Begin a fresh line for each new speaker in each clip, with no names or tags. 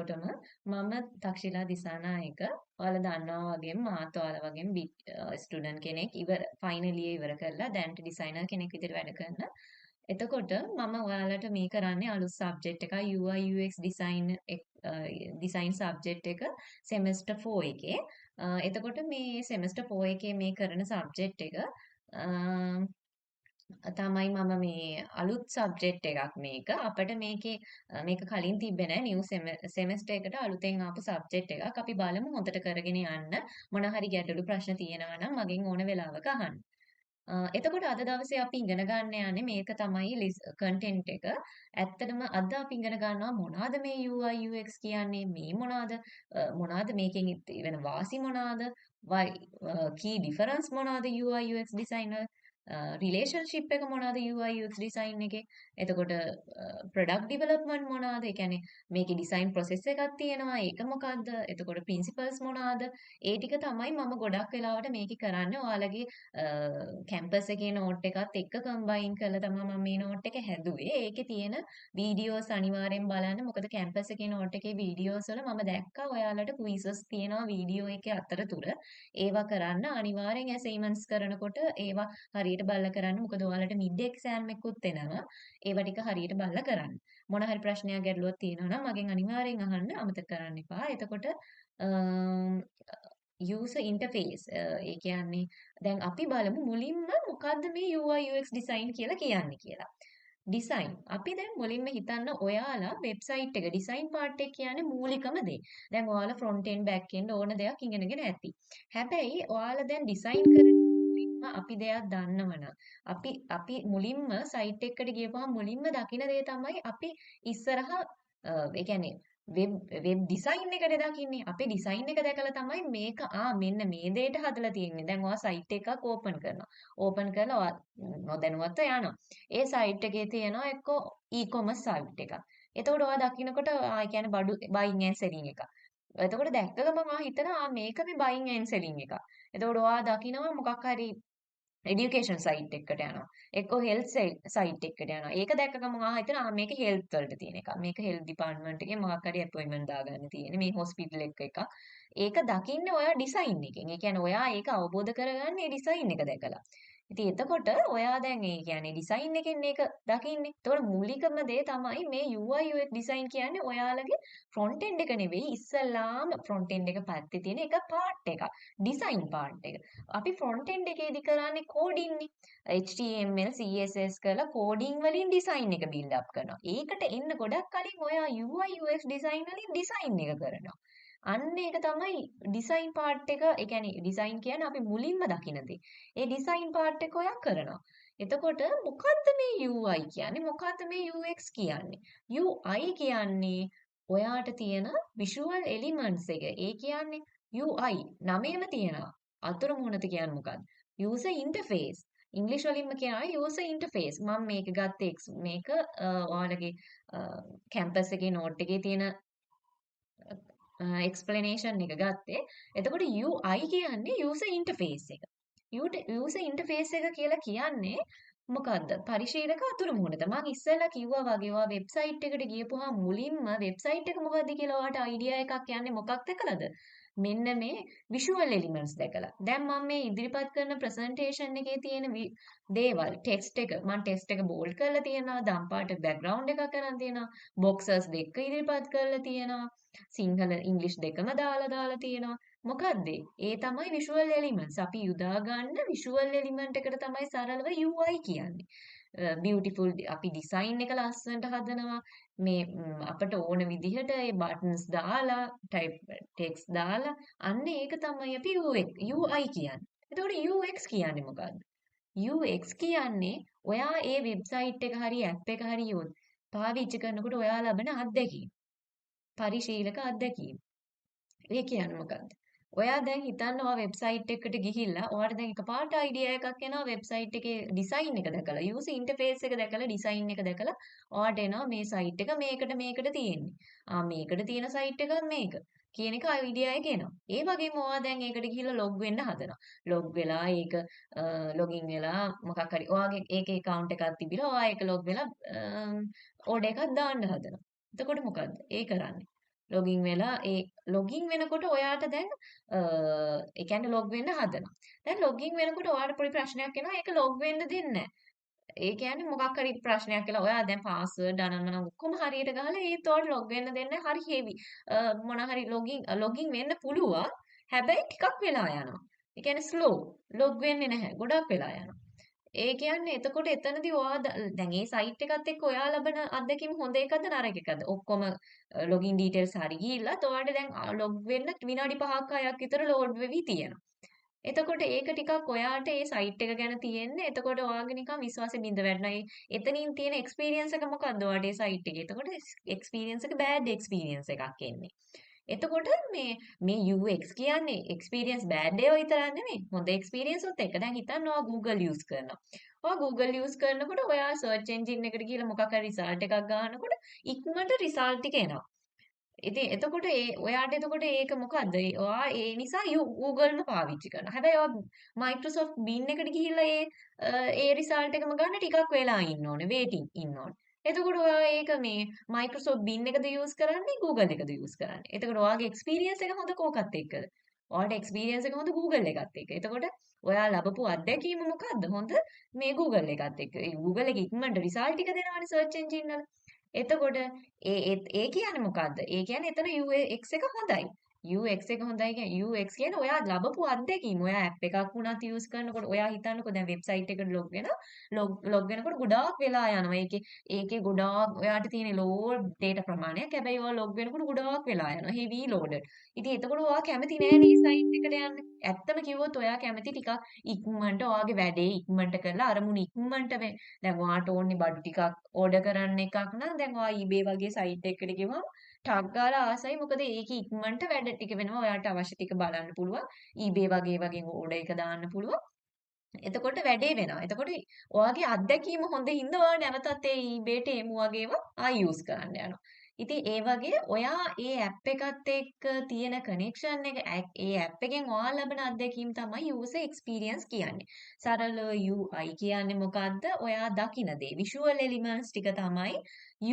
එතකොටම මම තක්ෂිලා දිසානායක ඔයාලා දන්නවා වගේම මාත් ඔයාලා වගේම ස්ටුඩන්ට් කෙනෙක් ෆයිනල් ඉයර් ඉවර කරලා දැන්ට ඩිසයිනර් කෙනෙක් විදිහට වැඩ කරන. එතකොට මම ඔයාලට මේ කරන්නේ අලුත් සබ්ජෙක්ට් එකයි UI UX ඩිසයින් සබ්ජෙක්ට් එක සෙමෙස්ටර් 4 එකේ. එතකොට මේ සෙමෙස්ටර් 4 එකේ මේ කරන සබ්ජෙක්ට් එක තමයි මම මේ අලුත් සබ්ජෙක්ට් එකක් මේක. අපිට මේක කලින් තිබ්බේ නැහැ. නිව් සෙමෙස්ටර් එකට අලුතෙන් ආපු සබ්ජෙක්ට් එකක්. අපි බලමු හොඳට කරගෙන යන්න. මොන හරි ගැටලු ප්‍රශ්න තියෙනවා නම් මගෙන් ඕන වෙලාවක අහන්න. එතකොට අද දවසේ අපි ඉගෙන ගන්න යන්නේ මේක තමයි කන්ටෙන්ට් එක. ඇත්තටම අද අපි ඉගෙන ගන්නවා මොනවාද මේ UI UX කියන්නේ? මේ මොනවාද මේකෙන් වෙන වාසි මොනවාද? key difference මොනවාද UI UX designer රිලේෂන්ෂිප් එක මොනවාද UI UX ඩිසයින් එකේ එතකොට ප්‍රොඩක්ට් ඩෙවලොප්මන්ට් මොනවාද ඒ කියන්නේ මේකේ ඩිසයින් ප්‍රොසෙස් එකක් තියෙනවා ඒක මොකද්ද එතකොට ප්‍රින්සිපල්ස් මොනවාද ඒ ටික තමයි මම ගොඩක් වෙලාවට මේකේ කරන්නේ ඔයාලගේ කැම්පස් එකේ නෝට් එකත් එක්ක කම්බයින් කරලා තමයි මම මේ නෝට් එක හැදුවේ ඒකේ තියෙන වීඩියෝස් අනිවාර්යෙන් බලන්න මොකද කැම්පස් එකේ නෝට් එකේ වීඩියෝස් වල මම දැක්කා ඔයාලට ක්විසස් තියෙනවා වීඩියෝ එකේ අතරතුර ඒවා කරන්න අනිවාර්යෙන් ඇසයින්මන්ට්ස් කරනකොට ඒවා හරියට බලලා කරන්න. මොකද ඔයාලට මිඩ් එක්සෑම් එකකුත් එනවා. ඒවා ටික හරියට බලලා කරන්න. මොන හරි ප්‍රශ්නයක් ගැටලුවක් තියෙනවා නම් මගෙන් අනිවාර්යෙන් අහන්න අමතක කරන්න එපා. එතකොට user interface ඒ කියන්නේ දැන් අපි බලමු මුලින්ම මොකද්ද මේ UI UX design කියලා කියන්නේ කියලා. ඩිසයින් අපි දැන් මුලින්ම හිතන්න ඔයාලා වෙබ්සයිට් එක ඩිසයින් පාර්ට් එක කියන්නේ මූලිකම දේ. දැන් ඔයාලා ෆ්‍රොන්ට් එන්ඩ් බෑක් එන්ඩ් ඕන දෙයක් ඉගෙනගෙන ඇති. හැබැයි ඔයාලා දැන් ඩිසයින් කරන මුලින්ම අපි දෙයක් දන්නවනම් අපි මුලින්ම සයිට් එකකට ගියපුවම මුලින්ම දකින දේ තමයි අපි ඉස්සරහා ඒ කියන්නේ වෙබ් ඩිසයින් එකනේ දකින්නේ. අපි ඩිසයින් එක දැකලා තමයි මේක මෙන්න මේ දෙයට හදලා තියෙන්නේ. දැන් ඔයා සයිට් එකක් ඕපන් කරනවා. ඕපන් කරලා ඔයා නොදැනුවත්ව යනවා. ඒ සයිට් එකේ තියෙනවා එක්කෝ e-commerce සයිට් එකක්. එතකොට ඔයා දකින්නකොට ඒ කියන්නේ බඩු බයින් ඇන්ඩ් සෙලින් එකක්. එතකොට දැක්ක ගමන් ඔයා හිතනවා මේක මේ බයින් ඇන්ඩ් සෙලින් එකක්. එතකොට ඔයා දකිනවා මොකක් හරි එඩියුකේෂන් සයිට් එකකට යනවා. එක්කෝ හෙල්ත් සයිට් එකකට යනවා. ඒක දැක්ක ගමන් හිතනවා මේක හෙල්ත් වලට තියෙන එකක්. මේක හෙල්ත් ඩිපාර්ට්මන්ට් එකේ මොකක් හරි අපොයින්ට්මන්ට් දාගන්න තියෙන්නේ. මේ හොස්පිටල් එකක්. ඒක දකින්නේ ඔයා ඩිසයින් එකෙන්. ඒ කියන්නේ ඔයා ඒක අවබෝධ කරගන්නේ ඩිසයින් එක දැකලා. ඉතින් එතකොට ඔයා දැන් ඒ කියන්නේ ඩිසයින් එකෙන් මේක දකින්නේ. එතකොට මූලිකම දේ තමයි මේ UI UX ඩිසයින් කියන්නේ ඔයාලගේ ෆ්‍රොන්ට් එන්ඩ් එක නෙවෙයි ඉස්සල්ලාම ෆ්‍රොන්ට් එන්ඩ් එක පැත්තේ තියෙන එක පාර්ට් එකක්. ඩිසයින් පාර්ට් එක. අපි ෆ්‍රොන්ට් එන්ඩ් එකේදී කරන්නේ කෝඩින් නේ. HTML CSS කරලා කෝඩින් වලින් ඩිසයින් එක බිල්ඩ් අප් කරනවා. ඒකට එන්න ගොඩක් කලින් ඔයා UI UX ඩිසයින් වලින් ඩිසයින් එක කරනවා. අන්න ඒක තමයි ඩිසයින් පාර්ට් එක. ඒ කියන්නේ ඩිසයින් කියන්නේ අපි මුලින්ම දකින දේ. ඒ ඩිසයින් පාර්ට් එක ඔයා කරනවා. එතකොට මොකද්ද මේ UI කියන්නේ? මොකද්ද මේ UX කියන්නේ? UI කියන්නේ ඔයාට තියෙන visual elements එක. ඒ කියන්නේ UI නමේම තියෙනවා. අතුරු මුහුණත කියන්නේ මොකක්ද? user interface. ඉංග්‍රීසි වලින්ම කියනවා user interface. මම මේක ගත්තේ මේක ඔයාලගේ කැම්පස් එකේ නෝට් එකේ තියෙන එක්ස්ප්ලනේෂන් එක ගත්තේ. එතකොට UI කියන්නේ user interface එක. user interface එක කියලා කියන්නේ මොකද්ද? පරිශීලක අතුරු මුහුණත. මම ඉස්සෙල්ලා කිව්වා වගේ ඔයා වෙබ්සයිට් එකට ගියපුවාම මුලින්ම වෙබ්සයිට් එක මොකද්ද කියලා ඔයාට අයිඩියා එකක් යන්නේ මොකක් දැකලාද? මෙන්න මේ visual elements දැකලා. දැන් මම මේ ඉදිරිපත් කරන ප්‍රසන්ටේෂන් එකේ තියෙන දේවල් ටෙක්ස්ට් එක මම ටෙක්ස්ට් එක බෝල්ඩ් කරලා තියෙනවා. දම් පාට බෑග්ග්‍රවුන්ඩ් එකක් කරන් තියෙනවා. බොක්සස් දෙක ඉදිරිපත් කරලා තියෙනවා. සිංහල ඉංග්‍රීසි දෙකම දාලා තියෙනවා. මොකද්ද? ඒ තමයි visual elements. අපි යොදා ගන්න visual element එකට තමයි සරලව UI කියන්නේ. beautiful අපි ඩිසයින් එක ලස්සනට හදනවා. මේ අපට ඕන විදිහට ඒ බටන්ස් දාලා ටෙක්ස්ට් දාලා අන්න ඒක තමයි අපි UI කියන්නේ. එතකොට UX කියන්නේ මොකද්ද? UX කියන්නේ ඔයා ඒ වෙබ්සයිට් එක හරි ඇප් එක හරි පාවිච්චි කරනකොට ඔයා ලබන අත්දැකීම. පරිශීලක අත්දැකීම. ඒ කියන්නේ මොකක්ද? ඔයා දැන් හිතන්න ඔයා වෙබ්සයිට් එකකට ගිහිල්ලා ඔයාට දැන් එකපාරට අයිඩියා එකක් එනවා වෙබ්සයිට් එකේ ඩිසයින් එක දැකලා යූසර් ඉන්ටර්ෆේස් එක දැකලා ඩිසයින් එක දැකලා ඔයාට එනවා මේ සයිට් එක මේකට තියෙන්නේ. මේකට තියෙන සයිට් එක මේක කියන එක අයිඩියා එක එනවා. ඒ වගේම ඔයා දැන් ඒකට ගිහිල්ලා ලොග් වෙන්න හදනවා. ලොග් වෙලා ඒක ලොගින් වෙලා මොකක් හරි ඔයාගේ ඒකේ account එකක් තිබිලා ඔයා ඒක ලොග් වෙලා ඕඩර් එකක් දාන්න හදනවා. එතකොට මොකද්ද? ඒ කරන්නේ ලොගින් වෙලා ඒ ලොගින් වෙනකොට ඔයාට දැන් ඒ කියන්නේ ලොග් වෙන්න හදනවා. දැන් ලොගින් වෙනකොට ඔයාලට පොඩි ප්‍රශ්නයක් එනවා. ඒක ලොග් වෙන්න දෙන්නේ නැහැ. ඒ කියන්නේ මොකක් හරි ප්‍රශ්නයක් කියලා ඔයා දැන් පාස්වර්ඩ් අනම්මනම් ඔක්කොම හරියට ගහලා ඒත් ඔයාලට ලොග් වෙන්න දෙන්නේ හරි හේවි. මොන හරි ලොගින් වෙන්න පුළුවන්. හැබැයි ටිකක් වෙලා යනවා. ඒ කියන්නේ ස්ලෝ ලොග් වෙන්නේ නැහැ. ගොඩක් වෙලා යනවා. ඒ කියන්නේ එතකොට එතනදී ඔයා දැන් මේ සයිට් එකත් එක්ක ඔයා ලබන අත්දැකීම හොඳ එකද නරක එකද? ඔක්කොම ලොගින් ඩීටේල්ස් හරි ගිහිල්ලා ඔයාලට දැන් ලොග් වෙන්න විනාඩි 5ක් 6ක් විතර ලෝඩ් වෙවි තියෙනවා. එතකොට ඒක ටිකක් ඔයාට ඒ සයිට් එක ගැන තියෙන්නේ. එතකොට ඔයාගේ නිකන් විශ්වාසෙ බිඳ වැටෙනවා. එතනින් තියෙන එක්ස්පීරියන්ස් එක මොකද්ද ඔයාට ඒ සයිට් එකේ? එතකොට එක්ස්පීරියන්ස් එක බෑඩ් එක්ස්පීරියන්ස් එකක් එන්නේ. එතකොට මේ UX කියන්නේ එක්ස්පීරියන්ස් බෑඩ් ඒවා විතරක් නෙමෙයි. හොඳ එක්ස්පීරියන්ස් උත් එක. දැන් හිතන්න ඔයා Google use කරනවා. ඔයා Google use කරනකොට ඔයා සර්ච් එන්ජින් එකට ගිහලා මොකක් හරි රිසල්ට් එකක් ගන්නකොට ඉක්මනට රිසල්ට් ටික එනවා. ඉතින් එතකොට ඔයාට එතකොට ඒක මොකද්ද? ඔයා ඒ නිසා Google පාවිච්චි කරනවා. හැබැයි ඔයා Microsoft Bing එකට ගිහිල්ලා ඒ රිසල්ට් එකම ගන්න ටිකක් වෙලා ඉන්න ඕනේ. waiting ඉන්න ඕනේ. එතකොට ඔයා ඒක මේ Microsoft Bing එකද use කරන්නේ Google එකද use කරන්නේ? එතකොට ඔයාගේ experience එක හොඳ කෝකත් එක්කද? ඔයාට experience එක හොඳ Google එකත් එක්ක. එතකොට ඔයා ලබපු අත්දැකීම මොකද්ද? හොඳ මේ Google එකත් එක්ක. ඒ Google එක ඉක්මනට රිසල්ට් ටික දෙනවනේ search engine වල. එතකොට ඒ කියන්නේ මොකද්ද? ඒ කියන්නේ එතන UX එක හොඳයි. UX එක හොඳයි කියන්නේ UX කියන්නේ ඔයා ලබපු අත්දැකීම. ඔයා ඇප් එකක් වුණත් යූස් කරනකොට ඔයා හිතන්නකෝ දැන් වෙබ්සයිට් එකට ලොග් වෙනකොට ගොඩාක් වෙලා යනවා. ඒකේ ගොඩාක් ඔයාට තියෙන ලෝ data ප්‍රමාණයක්. හැබැයි ඔයා ලොග් වෙනකොට ගොඩාක් වෙලා යනවා. heavy loaded. ඉතින් එතකොට ඔයා කැමති නෑනේ සයිට් එකට යන්න. ඇත්තම කිව්වොත් ඔයා කැමති ටිකක් ඉක්මනට ඔයාගේ වැඩේ ඉක්මනට කරලා අරමුණ ඉක්මනට දැන් ඔයාට ඕනේ බඩු ටිකක් ඕඩර් කරන්න එකක් නම් දැන් ඔයා eBay වගේ සයිට් එකකට ගිහම ටක් ගාලා ආසයි මොකද ඒකේ ඉක්මනට වැඩ ටික වෙනවා ඔයාට අවශ්‍ය ටික බලන්න පුළුවන් eBay වගේ ඕඩර් එක දාන්න පුළුවන් එතකොට වැඩේ වෙනවා. එතකොට ඔයාගේ අත්දැකීම හොඳ හින්දා ඔයා නැවතත් ඒ eBayට එමු වගේම use කරන්න යනවා. ඉතින් ඒ වගේ ඔයා ඒ ඇප් එකත් එක්ක තියෙන කනෙක්ෂන් එක ඒ ඇප් එකෙන් ඔයා ලබන අත්දැකීම් තමයි user experience කියන්නේ. සරල UI කියන්නේ මොකද්ද? ඔයා දකින දේ visual elements ටික තමයි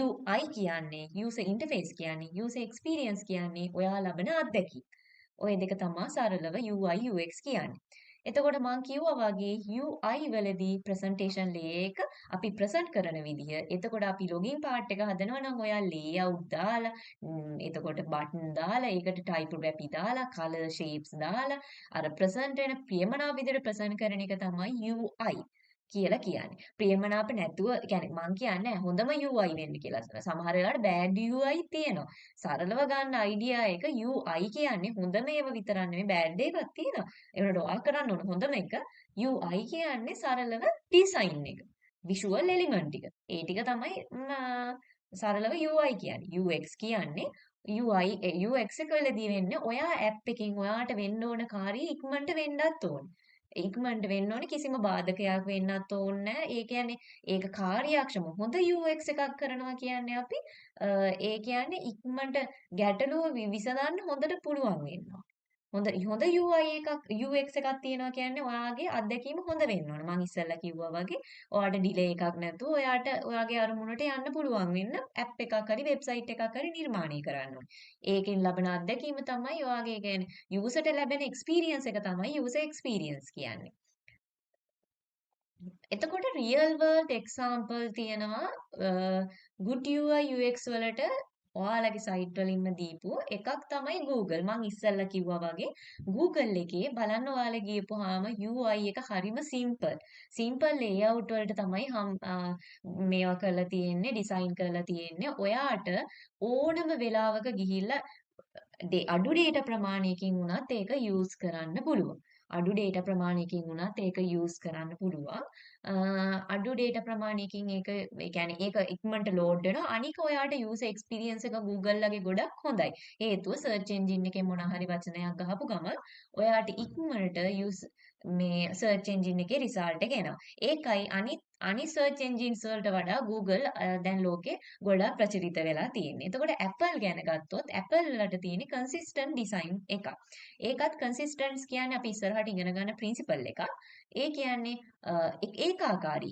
UI කියන්නේ. user interface කියන්නේ. user experience කියන්නේ ඔයා ලබන අත්දැකීම්. ඔය දෙක තමයි සරලව UI UX කියන්නේ. එතකොට මම කිව්වා වගේ UI වලදී ප්‍රසන්ටේෂන් ලේයර් එක අපි ප්‍රසන්ට් කරන විදිය. එතකොට අපි ලොගින් පාර්ට් එක හදනවා නම් ඔයා ලේඅවුට් දාලා එතකොට බටන් දාලා ඒකට ටයිපෝග්‍රැෆි දාලා කලර් ෂේප්ස් දාලා අර ප්‍රසන්ට් වෙන ප්‍රියමනාප විදිහට ප්‍රසන්ට් කරන එක තමයි UI කියලා කියන්නේ. ප්‍රියමනාප නැතුව කියන්නේ මං කියන්නේ හොඳම UI වෙන්න කියලා. සමහර වෙලාවට බෑඩ් UI තියෙනවා. සරලව ගන්න අයිඩියා එක UI කියන්නේ හොඳම ඒවා විතරක් නෙමෙයි බෑඩ් ඒවාත් තියෙනවා. ඒකට ඔයා කරන්න ඕන හොඳම එක UI කියන්නේ සරලව ඩිසයින් එක. විෂුවල් එලිමන්ට් ටික. ඒ ටික තමයි සරලව UI කියන්නේ. UX කියන්නේ UX එක වලදී වෙන්නේ ඔයා ඇප් එකකින් ඔයාට වෙන්න ඕන කාර්යය ඉක්මනට වෙන්නත් ඕන. ඉක්මනට වෙන්න ඕනේ කිසිම බාධකයක් වෙන්නත් ඕනේ නැහැ. ඒ කියන්නේ ඒක කාර්යක්ෂම හොඳ UX එකක් කරනවා කියන්නේ අපි ඒ කියන්නේ ඉක්මනට ගැටලුව විසඳන්න හොඳට පුළුවන් වෙනවා. හොඳ UI එකක් UX එකක් තියෙනවා කියන්නේ ඔයාගේ අත්දැකීම හොඳ වෙන්න ඕන. මම ඉස්සෙල්ලා කිව්වා වගේ ඔයාට ඩිලේ එකක් නැතුව ඔයාට ඔයාගේ අරමුණට යන්න පුළුවන් වෙන්න ඇප් එකක් හරි වෙබ්සයිට් එකක් හරි නිර්මාණය කරන්න ඕනේ. ඒකෙන් ලබන අත්දැකීම තමයි ඔයාගේ කියන්නේ යූසර්ට ලැබෙන එක්ස්පීරියන්ස් එක තමයි යූසර් එක්ස්පීරියන්ස් කියන්නේ. එතකොට රියල් වර්ල්ඩ් එක්සාම්පල් තියෙනවා good UI UX වලට ඔයාලගේ සයිට් වලින්ම දීපු එකක් තමයි Google. මම ඉස්සෙල්ලා කිව්වා වගේ Google එකේ බලන්න ඔයාලා ගියපුවාම UI එක හරිම සිම්පල්. සිම්පල් ලේඅවුට් වලට තමයි මේවා කරලා තියෙන්නේ, ඩිසයින් කරලා තියෙන්නේ. ඔයාට ඕනම වෙලාවක ගිහිල්ලා අඩු data ප්‍රමාණයකින් වුණත් ඒක use කරන්න පුළුවන්. අඩු data ප්‍රමාණයකින් වුණත් ඒක use කරන්න පුළුවන්. අඩු data ප්‍රමාණයකින් ඒක ඒ කියන්නේ ඒක ඉක්මනට load වෙනවා. අනික ඔයාට user experience එක Google ලගේ ගොඩක් හොඳයි. හේතුව search engine එකේ මොන හරි වචනයක් ගහපු ගමන් ඔයාට ඉක්මනට මේ search engine එකේ result එක එනවා. ඒකයි අනිත් search engines වලට වඩා Google දැන් ලෝකේ ගොඩාක් ප්‍රචලිත වෙලා තියෙන්නේ. එතකොට Apple ගැන ගත්තොත් Apple වලට තියෙන consistent design එකක්. ඒකත් consistence කියන්නේ අපි ඉස්සරහට ඉගෙන ගන්න principle එකක්. ඒ කියන්නේ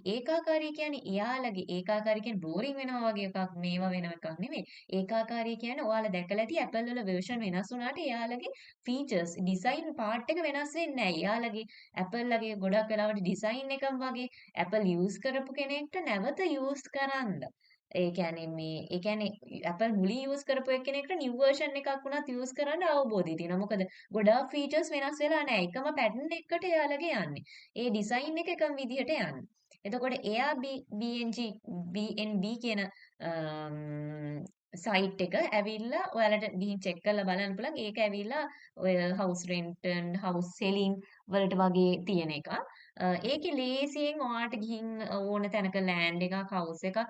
ඒකාකාරී කියන්නේ එයාලගේ ඒකාකාරී කියන්නේ බෝරින් වෙනවා වගේ එකක් මේවා වෙන එකක් නෙමෙයි. ඒකාකාරී කියන්නේ ඔයාලා දැකලා ඇති Apple වල version වෙනස් වුණාට එයාලගේ features design part එක වෙනස් වෙන්නේ නැහැ. එයාලගේ Apple ලගේ ගොඩක් වෙලාවට design එකම වගේ Apple use කරපු කෙනෙක්ට නැවත use කරන්න. ඒ කියන්නේ Apple මුලින් use කරපු එක්කෙනෙක්ට new version එකක් වුණත් use කරන්න අවබෝධය තියෙනවා. මොකද ගොඩාක් features වෙනස් වෙලා නැහැ. එකම pattern එකකට එයාලගේ යන්නේ. ඒ ඩිසයින් එක එකම විදිහට යන්නේ. එතකොට එයා BNB කියන සයිට් එක ඇවිල්ලා ඔයාලට ගිහින් චෙක් කරලා බලන්න පුළුවන්. ඒක ඇවිල්ලා ඔය house rent and house selling වලට වගේ තියෙන එක. ඒකේ ලේසියෙන් ඔයාලට ගිහින් ඕන තැනක land එකක් house එකක්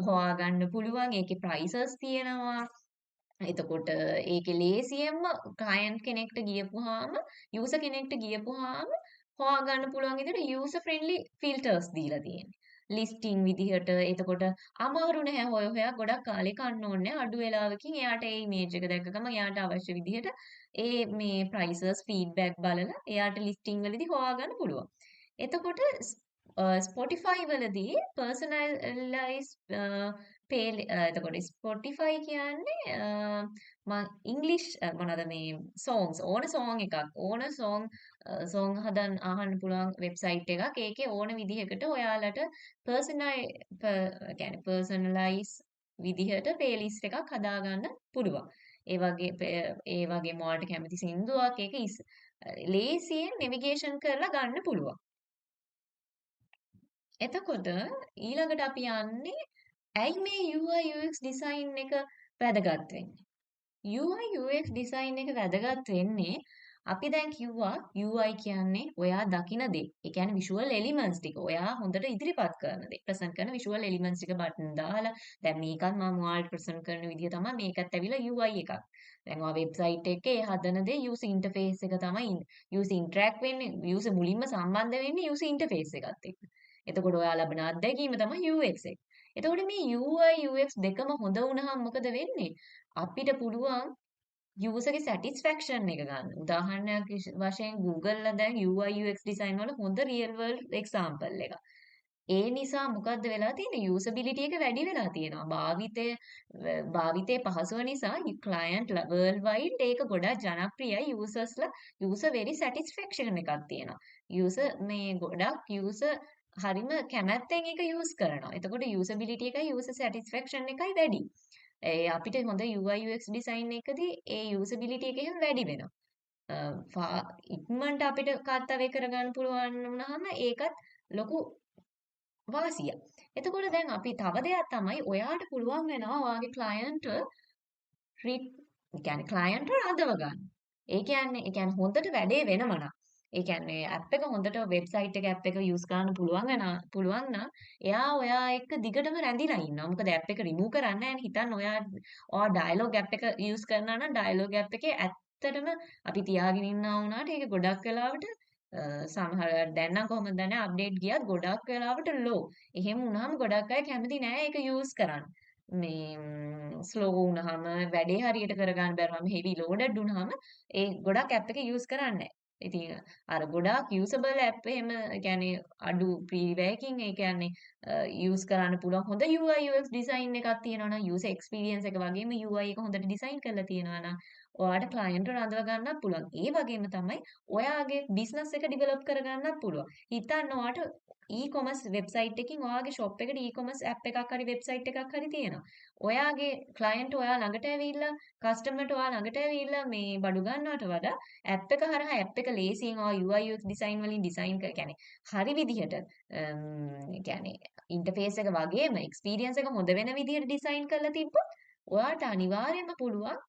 හොයාගන්න පුළුවන්. ඒකේ prices තියෙනවා. එතකොට ඒකේ ලේසියෙන්ම ක්ලයන්ට් කෙනෙක්ට ගියපුවාම යූසර් කෙනෙක්ට ගියපුවාම හොයාගන්න පුළුවන් විදිහට යූසර් ෆ්‍රෙන්ඩ්ලි ෆිල්ටර්ස් දීලා තියෙන්නේ. ලිස්ටිං විදිහට එතකොට අමාරු නැහැ හොය හොයා ගොඩක් කාලේ කන්න ඕනේ අඩු වෙලාවකින් එයාට ඒ ඉමේජ් එක දැක්ක ගමන් එයාට අවශ්‍ය විදිහට ඒ මේ ප්‍රයිසස් ෆීඩ්බැක් බලලා එයාට ලිස්ටිං වලදී හොයාගන්න පුළුවන්. එතකොට Spotify වලදී personalize එතකොට Spotify කියන්නේ ඉංග්ලිෂ් මොනවද මේ සෝං හදන් අහන්න පුළුවන් වෙබ්සයිට් එකක්. ඒකේ ඕන විදිහකට ඔයාලට පර්සනලයිස් විදිහට ප්ලේලිස්ට් එකක් හදාගන්න පුළුවන්. ඒ වගේ මොකට කැමති සින්දුවක් ඒක ලේසියෙන් නෙවිගේෂන් කරලා ගන්න පුළුවන්. එතකොට ඊළඟට අපි යන්නේ ඇයි මේ UI UX ඩිසයින් එක වැදගත් වෙන්නේ? UI UX ඩිසයින් එක වැදගත් වෙන්නේ අපි දැන් කිව්වා UI කියන්නේ ඔයා දකින දේ. ඒ කියන්නේ visual elements ටික. ඔයා හොඳට ඉදිරිපත් කරන දේ. ප්‍රසන්ට් කරන visual elements ටික බටන් දාලා දැන් මේකත් මම ඔයාලට ප්‍රසන්ට් කරන විදිය තමයි මේකත් ඇවිල්ලා UI එකක්. දැන් ඔයා වෙබ්සයිට් එකේ හදන දේ user interface එක තමයි user interact වෙන්නේ. user මුලින්ම සම්බන්ධ වෙන්නේ user interface එකත් එක්ක. එතකොට ඔයා ලබන අත්දැකීම තමයි UX එක. එතකොට මේ UI UX දෙකම හොඳ වුණාම මොකද වෙන්නේ? අපිට පුළුවන් යූසර්ගේ සැටිස්ෆැක්ෂන් එක ගන්න. උදාහරණයක් වශයෙන් Google ලා දැන් UI UX ඩිසයින් වල හොඳ රියල් වර්ල්ඩ් එක්සැම්පල් එකක්. ඒ නිසා මොකද්ද වෙලා තියෙන්නේ? යූසබිලිටි එක වැඩි වෙලා තියෙනවා. භාවිතයේ පහසුව නිසා ක්ලයන්ට් වර්ල්ඩ් වයිඩ් ඒක ගොඩක් ජනප්‍රියයි. යූසර්ස්ලා යූසර් වෙරි සැටිස්ෆැක්ෂන් එකක් තියෙනවා. ගොඩක් යූසර් හරිම කැමැත්තෙන් ඒක යූස් කරනවා. එතකොට යූසබිලිටි එකයි යූසර් සැටිස්ෆැක්ෂන් එකයි වැඩි. අපිට හොඳ UI UX ඩිසයින් එකදී ඒ යූසබිලිටි එක එහෙම වැඩි වෙනවා. ඉක්මනට අපිට කාර්යය කරගන්න පුළුවන් වුණාම ඒකත් ලොකු වාසියක්. එතකොට දැන් අපි තව දෙයක් තමයි ඔයාට පුළුවන් වෙනවා ඔයාගේ ක්ලයන්ට් රඳව ගන්න. ඒ කියන්නේ හොඳට වැඩේ වෙනම නම් ඒ කියන්නේ ඇප් එක හොඳට වෙබ්සයිට් එක ඇප් එක යූස් කරන්න පුළුවන් නම් එයා ඔයා එක්ක දිගටම රැඳිලා ඉන්නවා. මොකද ඇප් එක රිමූව් කරන්නේ නැහැ. හිතන්න ඔයා ඩයලොග් ඇප් එක යූස් කරනවා නම් ඩයලොග් ඇප් එකේ ඇත්තටම අපි තියාගෙන ඉන්නා වුණාට ඒක ගොඩක් වෙලාවට සමහර දැන් නම් කොහොමද දන්නේ අප්ඩේට් ගියත් ගොඩක් වෙලාවට ලෝ. එහෙම වුණාම ගොඩක් අය කැමති නෑ ඒක යූස් කරන්න. ස්ලෝ වුණාම වැඩේ හරියට කරගන්න බැරුවම හෙවි ලෝඩඩ් වුණාම ඒ ගොඩක් ඇප් එක යූස් කරන්නේ නෑ. ඉතින් අර ගොඩාක් යූසබල් ඇප් එහෙම කියන්නේ අඩු ප්‍රීවැයකින් ඒ කියන්නේ යූස් කරන්න පුළුවන් හොඳ UI UX ඩිසයින් එකක් තියෙනවා නම් යූසර් එක්ස්පීරියන්ස් එක වගේම UI එක හොඳට ඩිසයින් කරලා තියෙනවා නම් ඔයාට ක්ලයන්ට් රඳව ගන්නත් පුළුවන්. ඒ වගේම තමයි ඔයාගේ බිස්නස් එක ඩිවෙලොප් කරගන්නත් පුළුවන්. හිතන්න ඔයාට e-commerce වෙබ්සයිට් එකකින් ඔයාගේ ෂොප් එකට e-commerce ඇප් එකක් හරි වෙබ්සයිට් එකක් හරි තියෙනවා. ඔයාගේ ක්ලයන්ට් ඔයා ළඟට ඇවිල්ලා කස්ටමර්ට ඔයා ළඟට ඇවිල්ලා මේ බඩු ගන්නවට වඩා ඇප් එක හරහා ඇප් එක ලේසියෙන් ඔයා UI UX ඩිසයින් වලින් ඩිසයින් කියන්නේ හරි විදිහට කියන්නේ ඉන්ටර්ෆේස් එක වගේම එක්ස්පීරියන්ස් එක හොඳ වෙන විදිහට ඩිසයින් කරලා තිබ්බොත් ඔයාට අනිවාර්යයෙන්ම පුළුවන්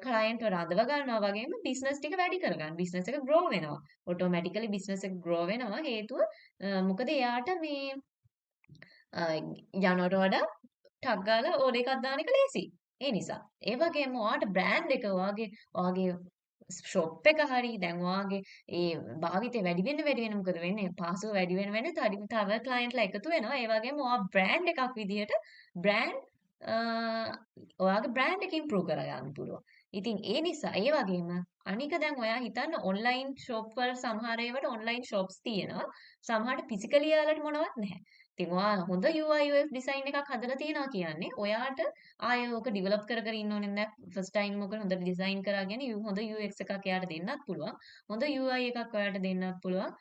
ක්ලයන්ට් රඳව ගන්නවා වගේම බිස්නස් ටික වැඩි කරගන්න. බිස්නස් එක ග්‍රෝ වෙනවා. ඔටෝමැටිකලි බිස්නස් එක ග්‍රෝ වෙනවා. හේතුව මොකද එයාට මේ යනවට වඩා ටක් ගාලා ඕඩර් එකක් දාන එක ලේසි. ඒ නිසා. ඒ වගේම ඔයාට බ්‍රෑන්ඩ් එක ඔයාගේ ෂොප් එක හරි දැන් ඔයාගේ ඒ භාවිතය වැඩි වෙන්න මොකද වෙන්නේ? පාසුව වැඩි වෙන තව ක්ලයන්ට්ලා එකතු වෙනවා. ඒ වගේම ඔයා බ්‍රෑන්ඩ් එකක් විදිහට ඔයාගේ බ්‍රෑන්ඩ් එක ඉම්ප්‍රූව් කරගන්න පුළුවන්. ඉතින් ඒ නිසා ඒ වගේම අනික දැන් ඔයා හිතන්න ඔන්ලයින් ෂොප් වල සමහර ඒවාට ඔන්ලයින් ෂොප්ස් තියෙනවා. සමහරට ෆිසිකලි යාලට මොනවත් නැහැ. ඉතින් ඔයා හොඳ UI UX ඩිසයින් එකක් හදලා තියෙනවා කියන්නේ ඔයාට ආයෙ ඕක ඩිවෙලොප් කර කර ඉන්න ඕනේ නැහැ. ෆස්ට් ටයිම් ඕක හොඳට ඩිසයින් කරාගෙන හොඳ UX එකක් එයාට දෙන්නත් පුළුවන්. හොඳ UI එකක් ඔයාට දෙන්නත් පුළුවන්.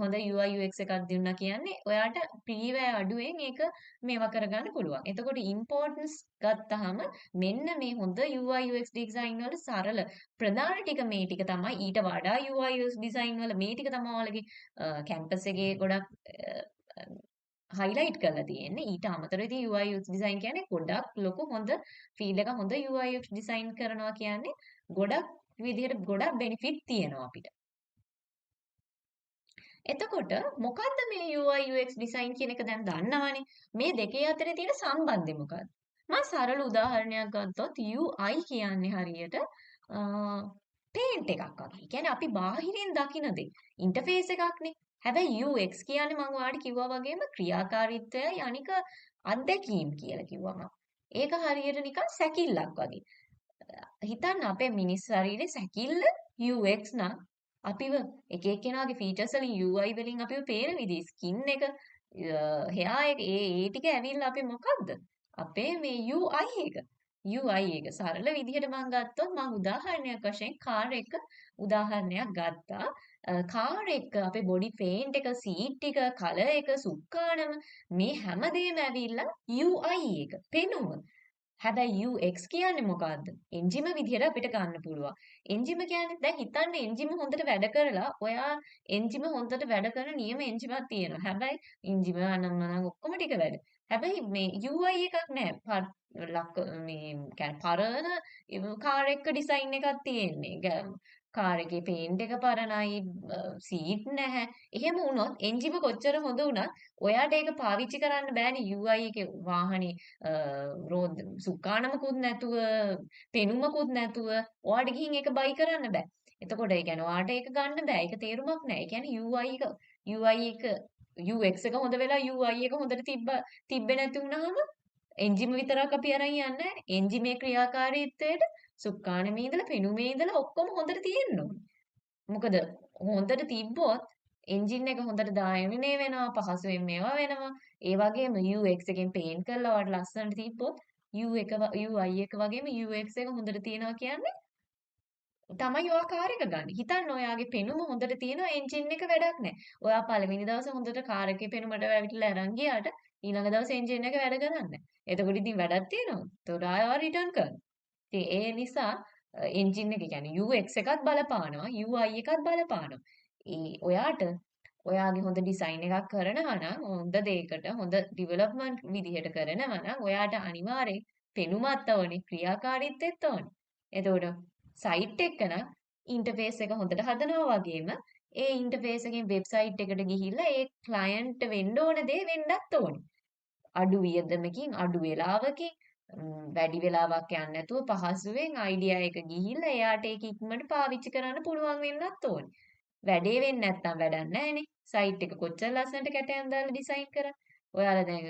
හොඳ UI UX එකක් දුන්නා කියන්නේ ඔයාට ප්‍රීවැය අඩුවෙන් ඒක මේවා කරගන්න පුළුවන්. එතකොට ඉම්පෝර්ටන්ස් ගත්තාම මෙන්න මේ හොඳ UI UX ඩිසයින් වල සරල ප්‍රධාන ටික මේ ටික තමයි. ඊට වඩා UI UX ඩිසයින් වල මේ ටික තමයි ඔයාලගේ කැම්පස් එකේ ගොඩක් හයිලයිට් කරලා තියෙන්නේ. ඊට අමතරව ඉතින් UI UX ඩිසයින් කියන්නේ ගොඩක් ලොකු හොඳ ෆීල්ඩ් එක හොඳ UI UX ඩිසයින් කරනවා කියන්නේ ගොඩක් විදිහට ගොඩක් බෙනිෆිට් තියෙනවා අපිට. එතකොට මොකද්ද මේ UI UX ඩිසයින් කියන එක දැන් දන්නවනේ. මේ දෙකේ අතරේ තියෙන සම්බන්ධය මොකක්ද? මම සරල උදාහරණයක් ගත්තොත් UI කියන්නේ හරියට පේන්ට් එකක් වගේ. ඒ කියන්නේ අපි බාහිරින් දකින දේ. ඉන්ටර්ෆේස් එකක්නේ. හැබැයි UX කියන්නේ මම ඔයාලට කිව්වා වගේම ක්‍රියාකාරීත්වයයි අනික අත්දැකීම් කියලා කිව්වා මම. ඒක හරියට නිකන් සැකිල්ලක් වගේ. හිතන්න අපේ මිනිස් ශරීරයේ සැකිල්ල UX නම් අපිව එක එක්කෙනාගේ ෆීචර්ස් වලින් UI වලින් අපිව පේන විදිහ ස්කින් එක hear එක ඒ ටික ඇවිල්ලා අපේ මොකද්ද? අපේ මේ UI එක. UI එක සරල විදිහට මම ගත්තොත් මම උදාහරණයක් වශයෙන් කාර් එක උදාහරණයක් ගත්තා. කාර් එක අපේ බොඩි පේන්ට් එක, සීට් ටික, කලර් එක, සුක්කානම මේ හැමදේම ඇවිල්ලා UI එක. පෙනුම. හැබැයි UX කියන්නේ මොකද්ද? එන්ජිම විදිහට අපිට ගන්න පුළුවන්. එන්ජිම කියන්නේ දැන් හිතන්න එන්ජිම හොඳට වැඩ කරලා ඔයා එන්ජිම හොඳට වැඩ කරන නියම එන්ජිමක් තියෙනවා. හැබැයි එන්ජිම අනම්මනම් ඔක්කොම ටික වැඩ. හැබැයි මේ UI එකක් නැහැ. මේ කියන්නේ පරණ කාර් එක ඩිසයින් එකක් තියෙන්නේ. කාර් එකේ පේන්ට් එක පරණයි, සීට් නැහැ. එහෙම වුණොත් එන්ජිම කොච්චර හොඳ වුණත් ඔයාට ඒක පාවිච්චි කරන්න බෑනේ UI එකේ වාහනේ රෝද සුක්කානමකුත් නැතුව, පෙනුමකුත් නැතුව ඔයාට ගිහින් ඒක බයි කරන්න බෑ. එතකොට ඒ කියන්නේ ඔයාට ඒක ගන්න බෑ. ඒක තේරුමක් නෑ. ඒ කියන්නේ UI එක UX එක හොඳ වෙලා UI එක හොඳට තිබ්බේ නැති වුනහම එන්ජිම විතරක් අපි අරන් යන්නේ නැහැ. එන්ජිමේ ක්‍රියාකාරීත්වයට සුක්කාණමේ ඉඳලා පෙනුමේ ඉඳලා ඔක්කොම හොඳට තියෙන්න ඕනේ. මොකද හොඳට තිබ්බොත් එන්ජින් එක හොඳට දායමනේ වෙනවා, පහසුවෙන් මේවා වෙනවා. ඒ වගේම UX එකෙන් පේන්ට් කරලා වට ලස්සනට තිබ්බොත් UI එක වගේම UX එක හොඳට තියෙනවා කියන්නේ තමයි ඔයා කාර් එක ගන්න. හිතන්න ඔයාගේ පෙනුම හොඳට තියෙනවා එන්ජින් එක වැඩක් නැහැ. ඔයා පළවෙනි දවසේ හොඳට කාර් එකේ පෙනුමට වැවිලා අරන් ගියාට ඊළඟ දවසේ එන්ජින් එක වැඩ කරන්නේ නැහැ. එතකොට ඉතින් වැඩක් තියෙනවද? ඒතකොට ආයෙ රිටර්න් කරනවා. ඉතින් ඒ නිසා එන්ජින් එක කියන්නේ UX එකත් බලපානවා UI එකත් බලපානවා. ඔයාට ඔයාගේ හොඳ ඩිසයින් එකක් කරනවා නම් හොඳ දෙයකට හොඳ ඩිවෙලොප්මන්ට් විදිහට කරනවා නම් ඔයාට අනිවාර්යෙන් පෙනුමත් ඕනේ ක්‍රියාකාරීත්වෙත් ඕනේ. එතකොට සයිට් එක නම් ඉන්ටර්ෆේස් එක හොඳට හදනවා වගේම ඒ ඉන්ටර්ෆේස් එකෙන් වෙබ්සයිට් එකට ගිහිල්ලා ඒ ක්ලයන්ට් වෙන්න ඕන දේ වෙන්නත් ඕනේ. අඩු වියදමකින් අඩු වෙලාවකින් වැඩි වෙලාවක් යන්නේ නැතුව පහසුවෙන් අයිඩියා එක ගිහිල්ලා එයාට ඒක ඉක්මනට පාවිච්චි කරන්න පුළුවන් වෙන්නත් ඕනේ. වැඩේ වෙන්නේ නැත්නම් වැඩක් නැහැනේ. සයිට් එක කොච්චර ලස්සනට කැටයම් දාලා ඩිසයින් කරා. ඔයාලා දැන්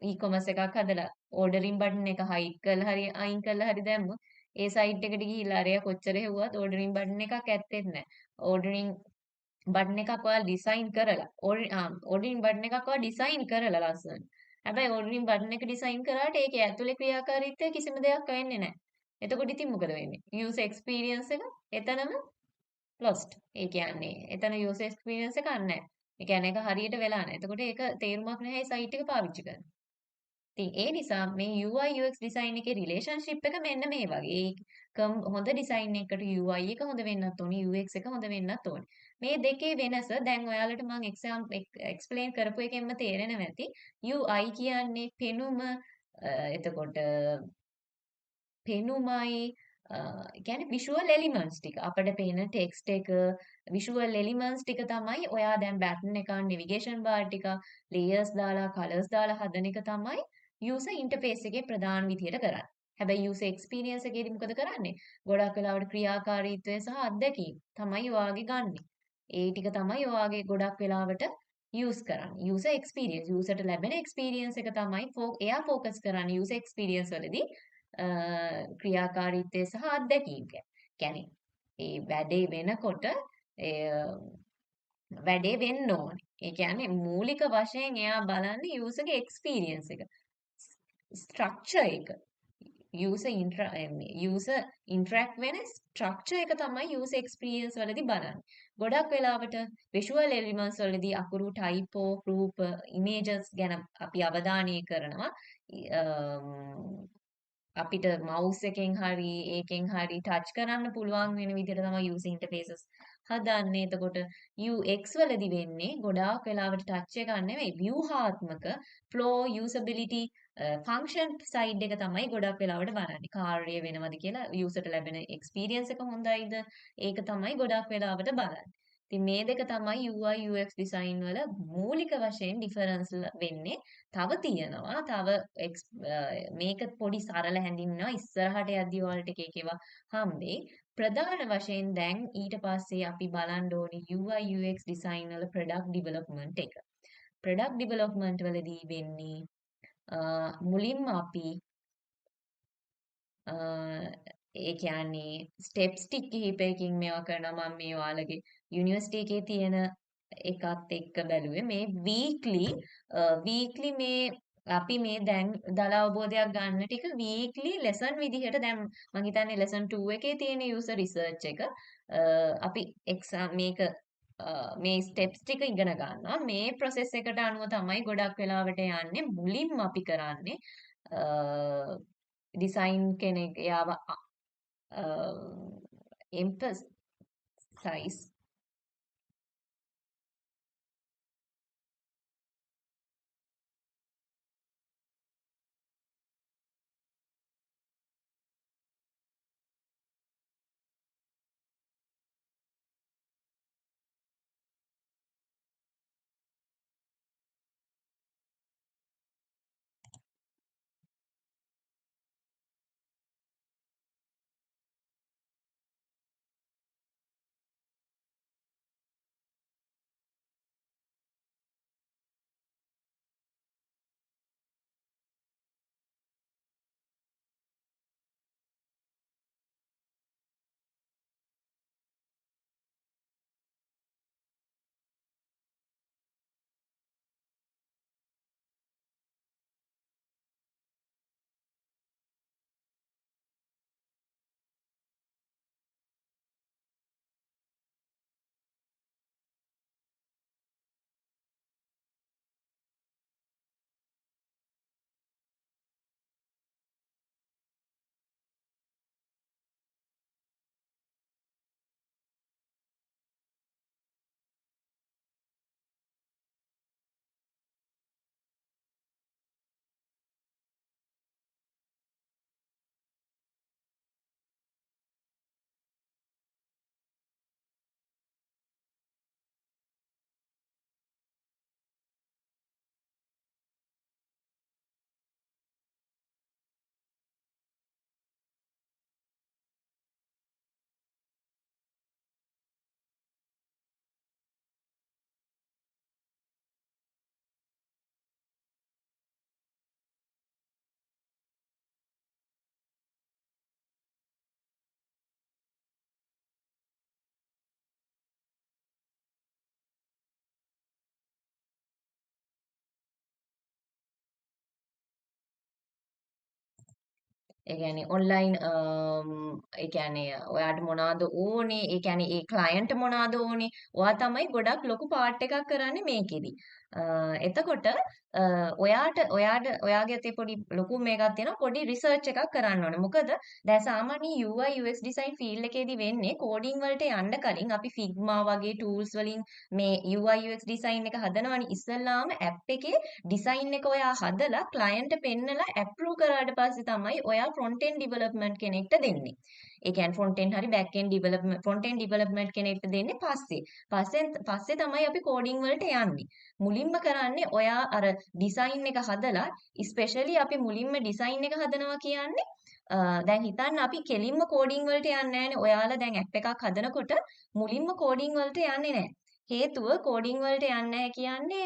e-commerce එකක් හදලා ඕඩරින් බටන් එක හයිඩ් කරලා හරි අයින් කරලා හරි දැම්මොත් ඒ සයිට් එකට ගිහිල්ලා අරයා කොච්චර හෙව්වත් ඕඩරින් බටන් එකක් ඇත්තෙත් නැහැ. ඕඩරින් බටන් එකක් ඔයාලා ඩිසයින් කරලා ඕඩරින් බටන් එකක් ඔයාලා ඩිසයින් කරලා ලස්සන. හැබැයි ඕඩරින් බටන් එක ඩිසයින් කරාට ඒකේ ඇතුලේ ක්‍රියාකාරීත්වය කිසිම දෙයක් වෙන්නේ නැහැ. එතකොට ඉතින් මොකද වෙන්නේ? user experience එක එතනම lost. ඒ කියන්නේ එතන user experience එක නැහැ. ඒ කියන්නේ ඒක හරියට වෙලා නැහැ. එතකොට ඒක තේරුමක් නැහැ ඒ සයිට් එක පාවිච්චි කරන්න. ඉතින් ඒ නිසා මේ UI UX ඩිසයින් එකේ රිලේෂන්ෂිප් එක මෙන්න මේ වගේ. හොඳ ඩිසයින් එකකට UI එක හොඳ වෙන්නත් ඕනේ, UX එක හොඳ වෙන්නත් ඕනේ. මේ දෙකේ වෙනස දැන් ඔයාලට මම එක්ස්ප්ලেইন කරපු එකෙන්ම තේරෙනවා ඇති. UI කියන්නේ පෙනුම එතකොට පෙනුමයි කියන්නේ විෂුවල් එලිමන්ට්ස් ටික. අපිට පේන ටෙක්ස්ට් එක විෂුවල් එලිමන්ට්ස් ටික තමයි ඔයා දැන් බටන් එක নেভিගේෂන් බාර් ටික ලේයර්ස් දාලා කලර්ස් දාලා හදන එක තමයි යූසර් ඉන්ටර්ෆේස් එකේ ප්‍රධාන විදියට කරන්නේ. හැබැයි යූසර් එක්ස්පීරියන්ස් එකේදී මොකද කරන්නේ? ගොඩක් වෙලාවට ක්‍රියාකාරීත්වය සහ අත්දැකීම් තමයි ඔයාගේ ගන්නෙ. ඒ ටික තමයි ඔයාගේ ගොඩක් වෙලාවට යූස් කරන්නේ. යූසර් එක්ස්පීරියන්ස් යූසර්ට ලැබෙන එක්ස්පීරියන්ස් එක තමයි එයා ફોකස් කරන්නේ යූසර් එක්ස්පීරියන්ස් වලදී. ක්‍රියාකාරීත්වය සහ අත්දැකීම් කියන්නේ ඒ වැඩේ වෙනකොට වැඩේ වෙන්න ඕනේ. ඒ කියන්නේ මූලික වශයෙන් එයා බලන්නේ යූසර්ගේ එක්ස්පීරියන්ස් එක. ස්ට්‍රක්චර් එක. යූසර් ඉන්ටරැක්ට් වෙන ස්ට්‍රක්චර් එක තමයි යූසර් එක්ස්පීරියන්ස් වලදී බලන්නේ. ගොඩක් වෙලාවට විෂුවල් එලිමන්ට්ස් වලදී අකුරු ටයිපෝ රූප ඉමේජස් ගැන අපි අවධානය කරනවා. අපිට මවුස් එකෙන් හරි ඒකෙන් හරි ටච් කරන්න පුළුවන් වෙන විදිහට තමයි යූසර් ඉන්ටර්ෆේසස් හදන්නේ. එතකොට UX වලදී වෙන්නේ ගොඩාක් වෙලාවට ටච් එක නෙවෙයි ව්‍යුහාත්මක ෆ්ලෝ යූසබිලිටි ෆන්ක්ෂන් සයිඩ් එක තමයි ගොඩක් වෙලාවට බලන්නේ. කාර්යය වෙනවද කියලා යූසර්ට ලැබෙන එක්ස්පීරියන්ස් එක හොඳයිද? ඒක තමයි ගොඩක් වෙලාවට බලන්නේ. ඉතින් මේ දෙක තමයි UI UX ඩිසයින් වල මූලික වශයෙන් ඩිෆරන්ස් වෙන්නේ. තව තියෙනවා මේක පොඩි සරල හැඳින්වෙනවා ඉස්සරහට යද්දී ඔයාලට එක ඒවා හම්බෙයි. ප්‍රධාන වශයෙන් දැන් ඊට පස්සේ අපි බලන්න ඕනේ UI UX ඩිසයින් වල ප්‍රොඩක්ට් ඩෙවලොප්මන්ට් එක. ප්‍රොඩක්ට් ඩෙවලොප්මන්ට් වලදී වෙන්නේ මුලින්ම අපි ඒ කියන්නේ ස්ටෙප්ස් ටික කිහිපයකින් මේවා කරනවා. මම මේ ඔයාලගේ යුනිවර්සිටි එකේ තියෙන එකත් එක්ක බැලුවේ මේ වීක්ලි මේ අපි මේ දැන් දල අවබෝධයක් ගන්න ටික වීක්ලි ලෙසන් විදිහට දැන් මම හිතන්නේ ලෙසන් 2 එකේ තියෙන යූසර් රිසර්ච් එක අපි එක්සාම් මේ ස්ටෙප්ස් ටික ඉගෙන ගන්නවා. මේ ප්‍රොසෙස් එකට අනුව තමයි ගොඩක් වෙලාවට යන්නේ. මුලින්ම අපි කරන්නේ ඩිසයින් කෙනෙක් එයාව එම්ෆසයිස් ඒ කියන්නේ ඔන්ලයින් ඒ කියන්නේ ඔයාට මොනවද ඕනේ ඒ කියන්නේ ඒ ක්ලයන්ට් මොනවද ඕනේ ඔයා තමයි ගොඩක් ලොකු පාර්ට් එකක් කරන්නේ මේකෙදි එතකොට ඔයාගේ අතේ පොඩි ලොකු මේකක් තියෙනවා පොඩි රිසර්ච් එකක් කරන්න ඕනේ මොකද දැන් සාමාන්‍ය UI UX ඩිසයින් ෆීල්ඩ් එකේදී වෙන්නේ කෝඩින් වලට යන්න කලින් අපි Figma වගේ ටූල්ස් වලින් මේ UI UX ඩිසයින් එක හදනවනේ ඉස්සෙල්ලාම ඇප් එකේ ඩිසයින් එක ඔයා හදලා ක්ලයන්ට් පෙන්නලා ඇප්‍රූව් කරාට පස්සේ තමයි ඔයා ෆ්‍රොන්ට් එන්ඩ් ඩෙවලොප්මන්ට් කෙනෙක්ට දෙන්නේ. ඒ කියන්නේ ෆ්‍රොන්ට් එන්ඩ් හරි back end development front end development කෙනෙක්ට දෙන්නේ පස්සේ. පස්සේ තමයි අපි කෝඩින් වලට යන්නේ. මුලින්ම කරන්නේ ඔයා අර ඩිසයින් එක හදලා ස්පෙෂලි අපි මුලින්ම ඩිසයින් එක හදනවා කියන්නේ දැන් හිතන්න අපි කෙලින්ම කෝඩින් වලට යන්නේ නැහැනේ. ඔයාලා දැන් ඇප් එකක් හදනකොට මුලින්ම කෝඩින් වලට යන්නේ නැහැ. හේතුව කෝඩින් වලට යන්නේ නැහැ කියන්නේ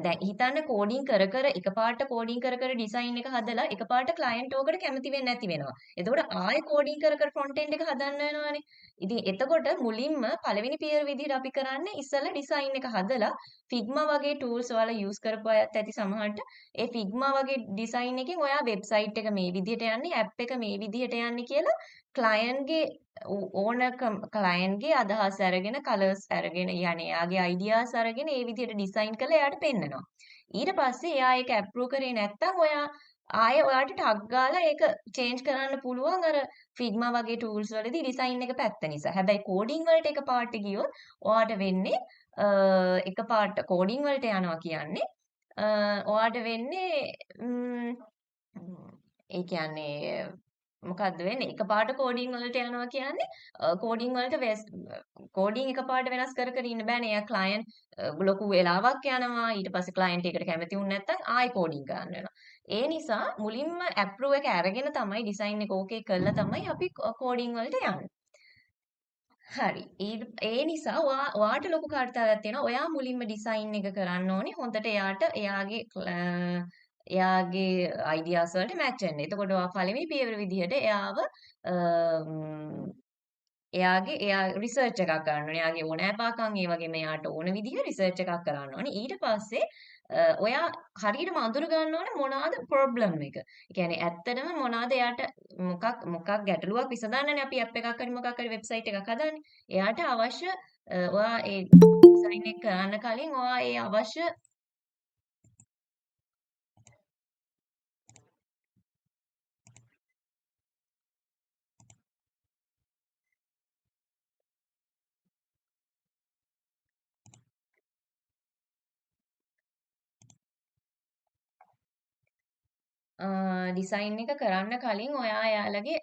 දැන් හිතන්න කෝඩින් කර කර එකපාරට කෝඩින් කර කර ඩිසයින් එක හදලා එකපාරට ක්ලයන්ට් ඕකට කැමති වෙන්නේ නැති වෙනවා. එතකොට ආයෙ කෝඩින් කර කර ෆ්‍රොන්ට් එන්ඩ් එක හදන්න වෙනවනේ. ඉතින් එතකොට මුලින්ම පළවෙනි පියවර විදිහට අපි කරන්නේ ඉස්සෙල්ලා ඩිසයින් එක හදලා Figma වගේ tools ඔයාලා use කරපු අයත් ඇති සමහරට. ඒ Figma වගේ ඩිසයින් එකෙන් ඔයා වෙබ්සයිට් එක මේ විදිහට යන්නේ, ඇප් එක මේ විදිහට යන්නේ කියලා ක්ලයන්ට්ගේ ඕනකම් ක්ලයන්ට්ගේ අදහස් අරගෙන කලර්ස් අරගෙන යන්නේ එයාගේ අයිඩියාස් අරගෙන ඒ විදිහට ඩිසයින් කරලා එයාට පෙන්නනවා. ඊට පස්සේ එයා ඒක ඇප්‍රූව් කරේ නැත්නම් ඔයා ආයෙ ඔයාට ටග් ගාලා ඒක චේන්ජ් කරන්න පුළුවන් අර Figma වගේ tools වලදී ඩිසයින් එක පැත්ත නිසා. හැබැයි කෝඩින් වලට එකපාරට ගියොත් ඔයාට වෙන්නේ එකපාරට කෝඩින් වලට යනවා කියන්නේ ඔයාට වෙන්නේ ඒ කියන්නේ මොකද්ද වෙන්නේ එකපාරට කෝඩින් වලට යනවා කියන්නේ කෝඩින් වලට කෝඩින් එකපාරට වෙනස් කර කර ඉන්න බෑනේ. එයා ක්ලයන්ට් ලොකු වෙලාවක් යනවා. ඊට පස්සේ ක්ලයන්ට් එකට කැමති වුනේ නැත්නම් ආයෙ කෝඩින් කරන්න වෙනවා. ඒ නිසා මුලින්ම ඇප්‍රූව් එක අරගෙන තමයි ඩිසයින් එක ඕකේ කරලා තමයි අපි කෝඩින් වලට යන්නේ. හරි. ඒ නිසා ඔයාට ලොකු කාර්යතාවයක් තියෙනවා. ඔයා මුලින්ම ඩිසයින් එක කරන්න ඕනේ. හොඳට එයාගේ අයිඩියාස් වලට මැච් වෙන්න. එතකොට ඔයා පළවෙනි පියවර විදිහට එයා රිසර්ච් එකක් කරන්න ඕනේ. එයාගේ ඕනෑපාකම් ඒ වගේම එයාට ඕන විදිහ රිසර්ච් එකක් කරන්න ඕනේ. ඊට පස්සේ ඔයා හරියටම අඳුර ගන්න ඕනේ මොනවාද ප්‍රොබ්ලම් එක. ඒ කියන්නේ ඇත්තටම මොනවාද එයාට මොකක් ගැටලුවක් විසඳන්නනේ අපි ඇප් එකක් හරි මොකක් හරි වෙබ්සයිට් එකක් හදන්නේ. එයාට අවශ්‍ය ඔයා ඒ ඩිසයින් එක කරන්න කලින් ඔයා ඒ අවශ්‍ය ඩිසයින් එක කරන්න කලින් ඔයා එයාලගේ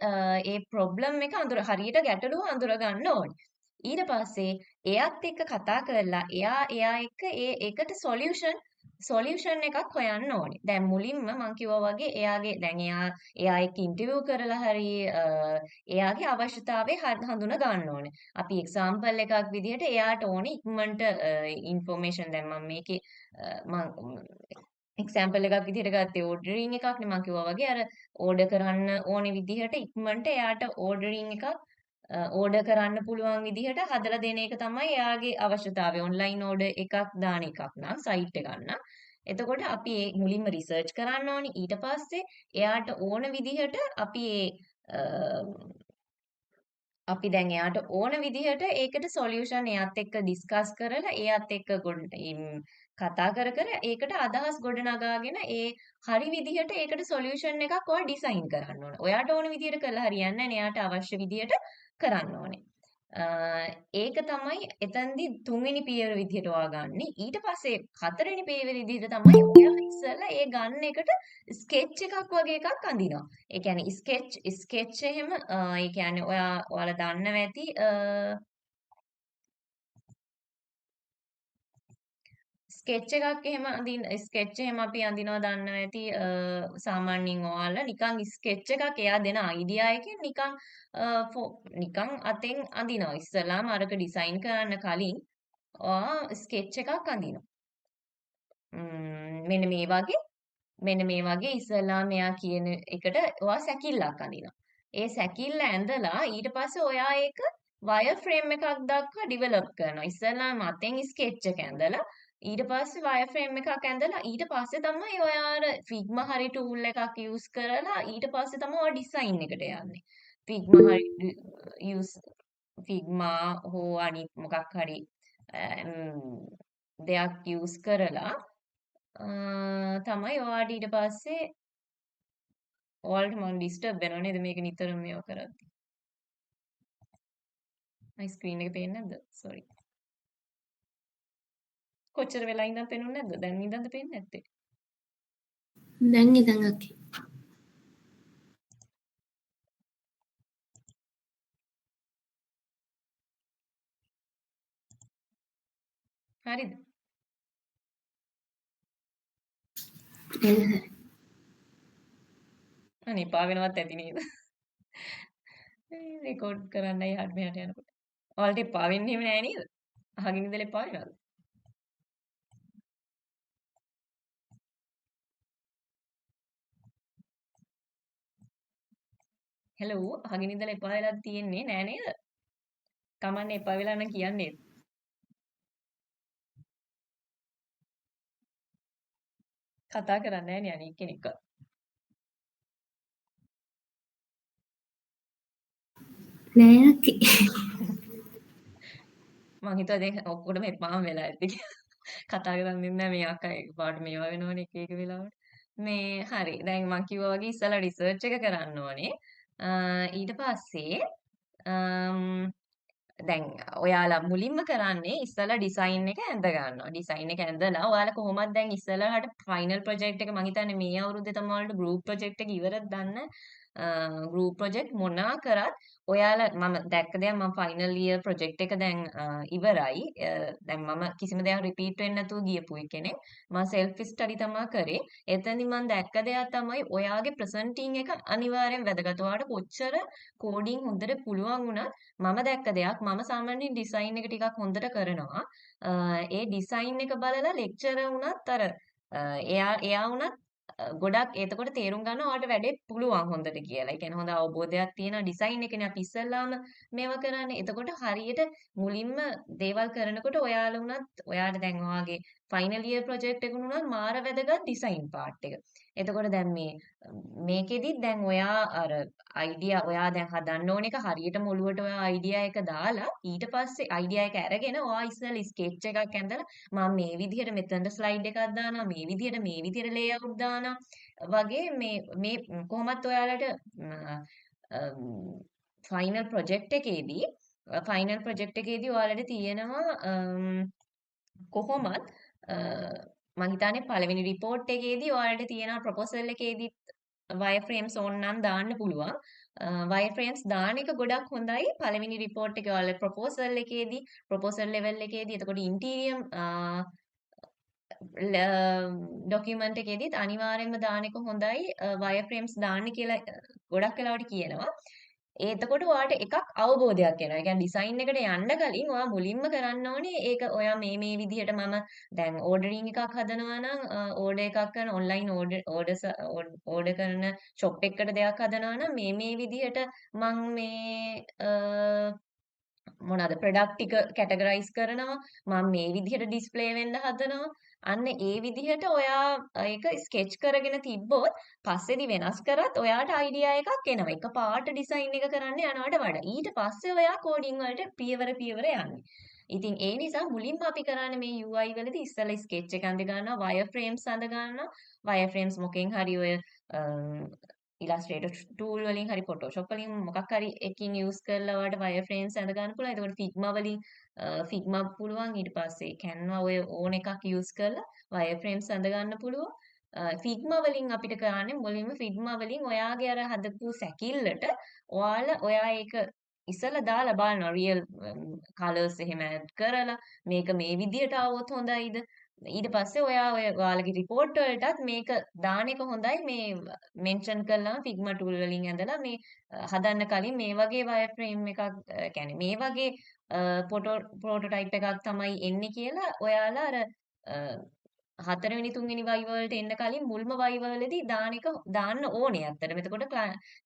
ඒ ප්‍රොබ්ලම් එක හරියට ගැටලුව අඳුර ගන්න ඕනේ. ඊට පස්සේ එයාත් එක්ක කතා කරලා එයා එක්ක ඒකට සොලියුෂන් එකක් හොයන්න ඕනේ. දැන් මුලින්ම මම කිව්වා වගේ එයා එක්ක ඉන්ටර්විව් කරලා හරි එයාගේ අවශ්‍යතාවය හඳුනා ගන්න ඕනේ. අපි එක්සැම්පල් එකක් විදිහට එයාට ඕනේ ඉක්මනට ඉන්ෆෝමේෂන් දැන් මම මේකේ මම එක්සැම්පල් එකක් විදිහට ගත්තේ ඕඩරින් එකක්නේ මම කිව්වා වගේ අර ඕඩර් කරන්න ඕනේ විදිහට ඉක්මනට එයාට ඕඩරින් එකක් ඕඩර් කරන්න පුළුවන් විදිහට හදලා දෙන එක තමයි එයාගේ අවශ්‍යතාවය. ඔන්ලයින් ඕඩර් එකක් දාන එකක් නම් සයිට් එකක් නම්. එතකොට අපි ඒ මුලින්ම රිසර්ච් කරන්න ඕනේ. ඊට පස්සේ එයාට ඕන විදිහට අපි දැන් එයාට ඕන විදිහට ඒකට සොලියුෂන් එයාත් එක්ක ඩිස්කස් කරලා එයාත් එක්ක කතා කර කර ඒකට අදහස් ගොඩනගාගෙන ඒ හරි විදිහට ඒකට සොලියුෂන් එකක් ඔයා ඩිසයින් කරන්න ඕන. ඔයාට ඕන විදිහට කළා හරියන්නේ නැහැ. එයාට අවශ්‍ය විදිහට කරන්න ඕනේ. ඒක තමයි එතනදී තුන්වෙනි පියවර විදිහට ඔයා ගන්නෙ. ඊට පස්සේ හතරවෙනි පියවර විදිහට තමයි ඔයා ඉස්සෙල්ලා ඒ ගන්න එකට ස්කෙච් එකක් වගේ එකක් අඳිනවා. ඒ කියන්නේ ස්කෙච් එහෙම ඒ කියන්නේ ඔයාලා දන්නවා ඇති ස්කෙච් එහෙම අපි අඳිනවා දන්නවා ඇති සාමාන්‍යයෙන් ඔයාලා නිකන් ස්කෙච් එකක් එයා දෙන අයිඩියා එකෙන් නිකන් අතෙන් අඳිනවා ඉස්සලාම අරක ඩිසයින් කරන්න කලින් ඔයා ස්කෙච් එකක් අඳිනවා මෙන්න මේ වගේ ඉස්සලාම එයා කියන එකට ඔයා සැකිල්ලක් අඳිනවා ඒ සැකිල්ල ඇඳලා ඊට පස්සේ ඔයා ඒක වයර් ෆ්‍රේම් එකක් දක්වා ඩිවෙලොප් කරනවා ඉස්සලාම අතෙන් ස්කෙච් එක ඇඳලා ඊට පස්සේ වයර් ෆ්‍රේම් එකක් ඇඳලා ඊට පස්සේ තමයි ඔයා අර Figma හරි tool එකක් use කරලා ඊට පස්සේ තමයි ඔයා ඩිසයින් එකට යන්නේ. Figma හරි use Figma හෝ අනිත් මොකක් හරි දෙයක් use කරලා තමයි ඔයාට ඊට පස්සේ ඔයාලට මම ඩිස්ටර්බ් වෙනව නේද මේක නිතරම මේව කරද්දි. මයි ස්ක්‍රීන් එක පේන්නේ නැද්ද? සෝරි. කොච්චර වෙලා ඉඳන් පේනුනේ නැද්ද? දැන් ඉඳන්ද පේන්නේ නැත්තේ?
දැන් ඉඳන් අකි.
හරිද? අනේ පා වෙනවත් ඇති නේද? රෙකෝඩ් කරන්නයි හරි මෙහාට යනකොට. ඔයාලට එපා වෙන්නේ එහෙම නෑ නේද? අහගෙන ඉඳලා එපා වෙනවද? හෙලෝ අහගෙන ඉඳලා එපා වෙලා තියෙන්නේ නෑ නේද? කමන්නේ එපා වෙලා නම් කියන්නේ. කතා කරන්නේ නෑනේ අනිත් කෙනෙක්ව.
නෑ යකි.
මං හිතුවා දැන් ඔක්කොටම එපාම වෙලා ඇති කියලා. කතා කරන්නේ නැහැ මේ අක්කා එකපාරට මේවා වෙනවනේ එක එක වෙලාවට. මේ හරි. දැන් මං කිව්වා වගේ ඉස්සලා රිසර්ච් එක කරන්න ඕනේ. ඊට පස්සේ දැන් ඔයාලා මුලින්ම කරන්නේ ඉස්සලා ඩිසයින් එක ඇඳ ගන්නවා. ඩිසයින් එක ඇඳලා ඔයාලා කොහොමද දැන් ඉස්සලාට ෆයිනල් ප්‍රොජෙක්ට් එක මං හිතන්නේ මේ අවුරුද්දේ තමයි ඔයාලට ගෲප් ප්‍රොජෙක්ට් එක ඉවරද දන්න. ගෲප් ප්‍රොජෙක්ට් මොනවා කරත් ඔයාලා මම දැක්ක දෙයක් මම ෆයිනල් ඉයර් ප්‍රොජෙක්ට් එක දැන් ඉවරයි. දැන් මම කිසිම දෙයක් රිපීට් වෙන්නේ නැතුව ගියපු කෙනෙක්. මම සෙල්ෆ් ස්ටඩි තමයි කරේ. එතනදි මම දැක්ක දෙයක් තමයි ඔයාගේ ප්‍රසන්ටිං එක අනිවාර්යෙන් වැදගත්. ඔයාලට කොච්චර කෝඩින් හොඳට පුළුවන් වුණත් මම දැක්ක දෙයක් මම සාමාන්‍යයෙන් ඩිසයින් එක ටිකක් හොඳට කරනවා. ඒ ඩිසයින් එක බලලා ලෙක්චරර් වුණත් අර එයා වුණත් ගොඩක් එතකොට තේරුම් ගන්න ඔයාලට වැඩේ පුළුවන් හොඳට කියලා. ඒ කියන්නේ හොඳ අවබෝධයක් තියෙන ඩිසයින් එකනේ අපි ඉස්සල්ලාම මේවා කරන්නේ. එතකොට හරියට මුලින්ම දේවල් කරනකොට ඔයාලා වුණත් ඔයාට දැන් ඔයාගේ ෆයිනල් ඉයර් ප්‍රොජෙක්ට් එක වුණත් මාර වැදගත් ඩිසයින් පාර්ට් එක. එතකොට දැන් මේකෙදිත් දැන් ඔයා අර අයිඩියා ඔයා දැන් හදන්න ඕන එක හරියටම ඔලුවට ඔයා අයිඩියා එක දාලා ඊට පස්සේ අයිඩියා එක අරගෙන ඔයා ඉස්සෙල්ලා ස්කෙච් එකක් ඇඳලා මම මේ විදිහට මෙතනට ස්ලයිඩ් එකක් දානවා මේ විදිහට ලේඅවුට් දානවා වගේ මේ කොහොමත් ඔයාලට ෆයිනල් ප්‍රොජෙක්ට් එකේදී ඔයාලට තියෙනවා කොහොමත් මං හිතන්නේ පළවෙනි රිපෝට් එකේදී ඔයාලට තියෙනවා ප්‍රොපෝසල් එකේදී වයර්ෆ්‍රේම්ස් ඕනනම් දාන්න පුළුවන්. වයර්ෆ්‍රේම්ස් දාන එක ගොඩක් හොඳයි. පළවෙනි රිපෝට් එකේ ඔයාලා ප්‍රොපෝසල් ලෙවල් එකේදී එතකොට ඉන්ටීරියම් ඩොකියුමන්ට් එකේදීත් අනිවාර්යයෙන්ම දාන එක හොඳයි. වයර්ෆ්‍රේම්ස් දාන්න කියලා ගොඩක් වෙලාවට කියනවා. එතකොට ඔයාට එකක් අවබෝධයක් එනවා. ඒ කියන්නේ ඩිසයින් එකට යන්න කලින් ඔයා මුලින්ම කරන්න ඕනේ ඒක ඔයා මේ විදිහට මම දැන් ඕඩරින් එකක් හදනවා නම් ඕඩර් එකක් කරන ඔන්ලයින් ඕඩර් කරන ෂොප් එකකට දෙයක් හදනවා නම් මේ විදිහට මම මොනවාද ප්‍රොඩක්ට් ටික කැටගරයිස් කරනවා මම මේ විදිහට ඩිස්ප්ලේ වෙන්න හදනවා අන්න ඒ විදිහට ඔයා ඒක ස්කෙච් කරගෙන තිබ්බොත් පස්සේදී වෙනස් කරත් ඔයාට අයිඩියා එකක් එනවා එක පාට ඩිසයින් එක කරන්න යනවට වඩා ඊට පස්සේ ඔයා කෝඩින් වලට පියවර යන්නේ ඉතින් ඒ නිසා මුලින්ම අපි කරන්නේ මේ UI වලදී ඉස්සෙල්ලා ස්කෙච් එක අඳ ගන්නවා වයර්ෆ්‍රේම්ස් අඳ ගන්නවා වයර්ෆ්‍රේම්ස් මොකෙන් හරි ඔය ඉලස්ට්‍රේටර් ටූල් වලින් හරි ෆොටෝෂොප් වලින් මොකක් හරි එකකින් යූස් කරලා ඔයාලට වයර්ෆ්‍රේම්ස් අඳ ගන්න පුළුවන්. එතකොට ෆිග්මා වලින් ෆිග්මා පුළුවන් ඊට පස්සේ කැන්වා ඔය ඕන එකක් යූස් කරලා වයර්ෆ්‍රේම්ස් අඳ ගන්න පුළුවන්. ෆිග්මා වලින් අපිට කරන්නේ මුලින්ම ෆිග්මා වලින් ඔයාගේ අර හදපු සැකිල්ලට ඔයා ඒක ඉස්සලා දාලා බලනවා රියල් කලර්ස් එහෙම ඇඩ් කරලා මේක මේ විදියට આવොත් හොඳයිද ඊට පස්සේ ඔයාලගේ රිපෝට් වලටත් මේක දාන එක හොඳයි මේ මෙන්ෂන් කළාම Figma tool වලින් ඇඳලා මේ හදන්න කලින් මේ වගේ වයර්ෆ්‍රේම් එකක් කියන්නේ මේ වගේ ප්‍රෝටෝටයිප් එකක් තමයි එන්නේ කියලා ඔයාලා අර හතරවෙනි තුන්වෙනි වයි වලට එන්න කලින් මුල්ම වයි වලදී දාන්න ඕනේ අත්තටම. එතකොට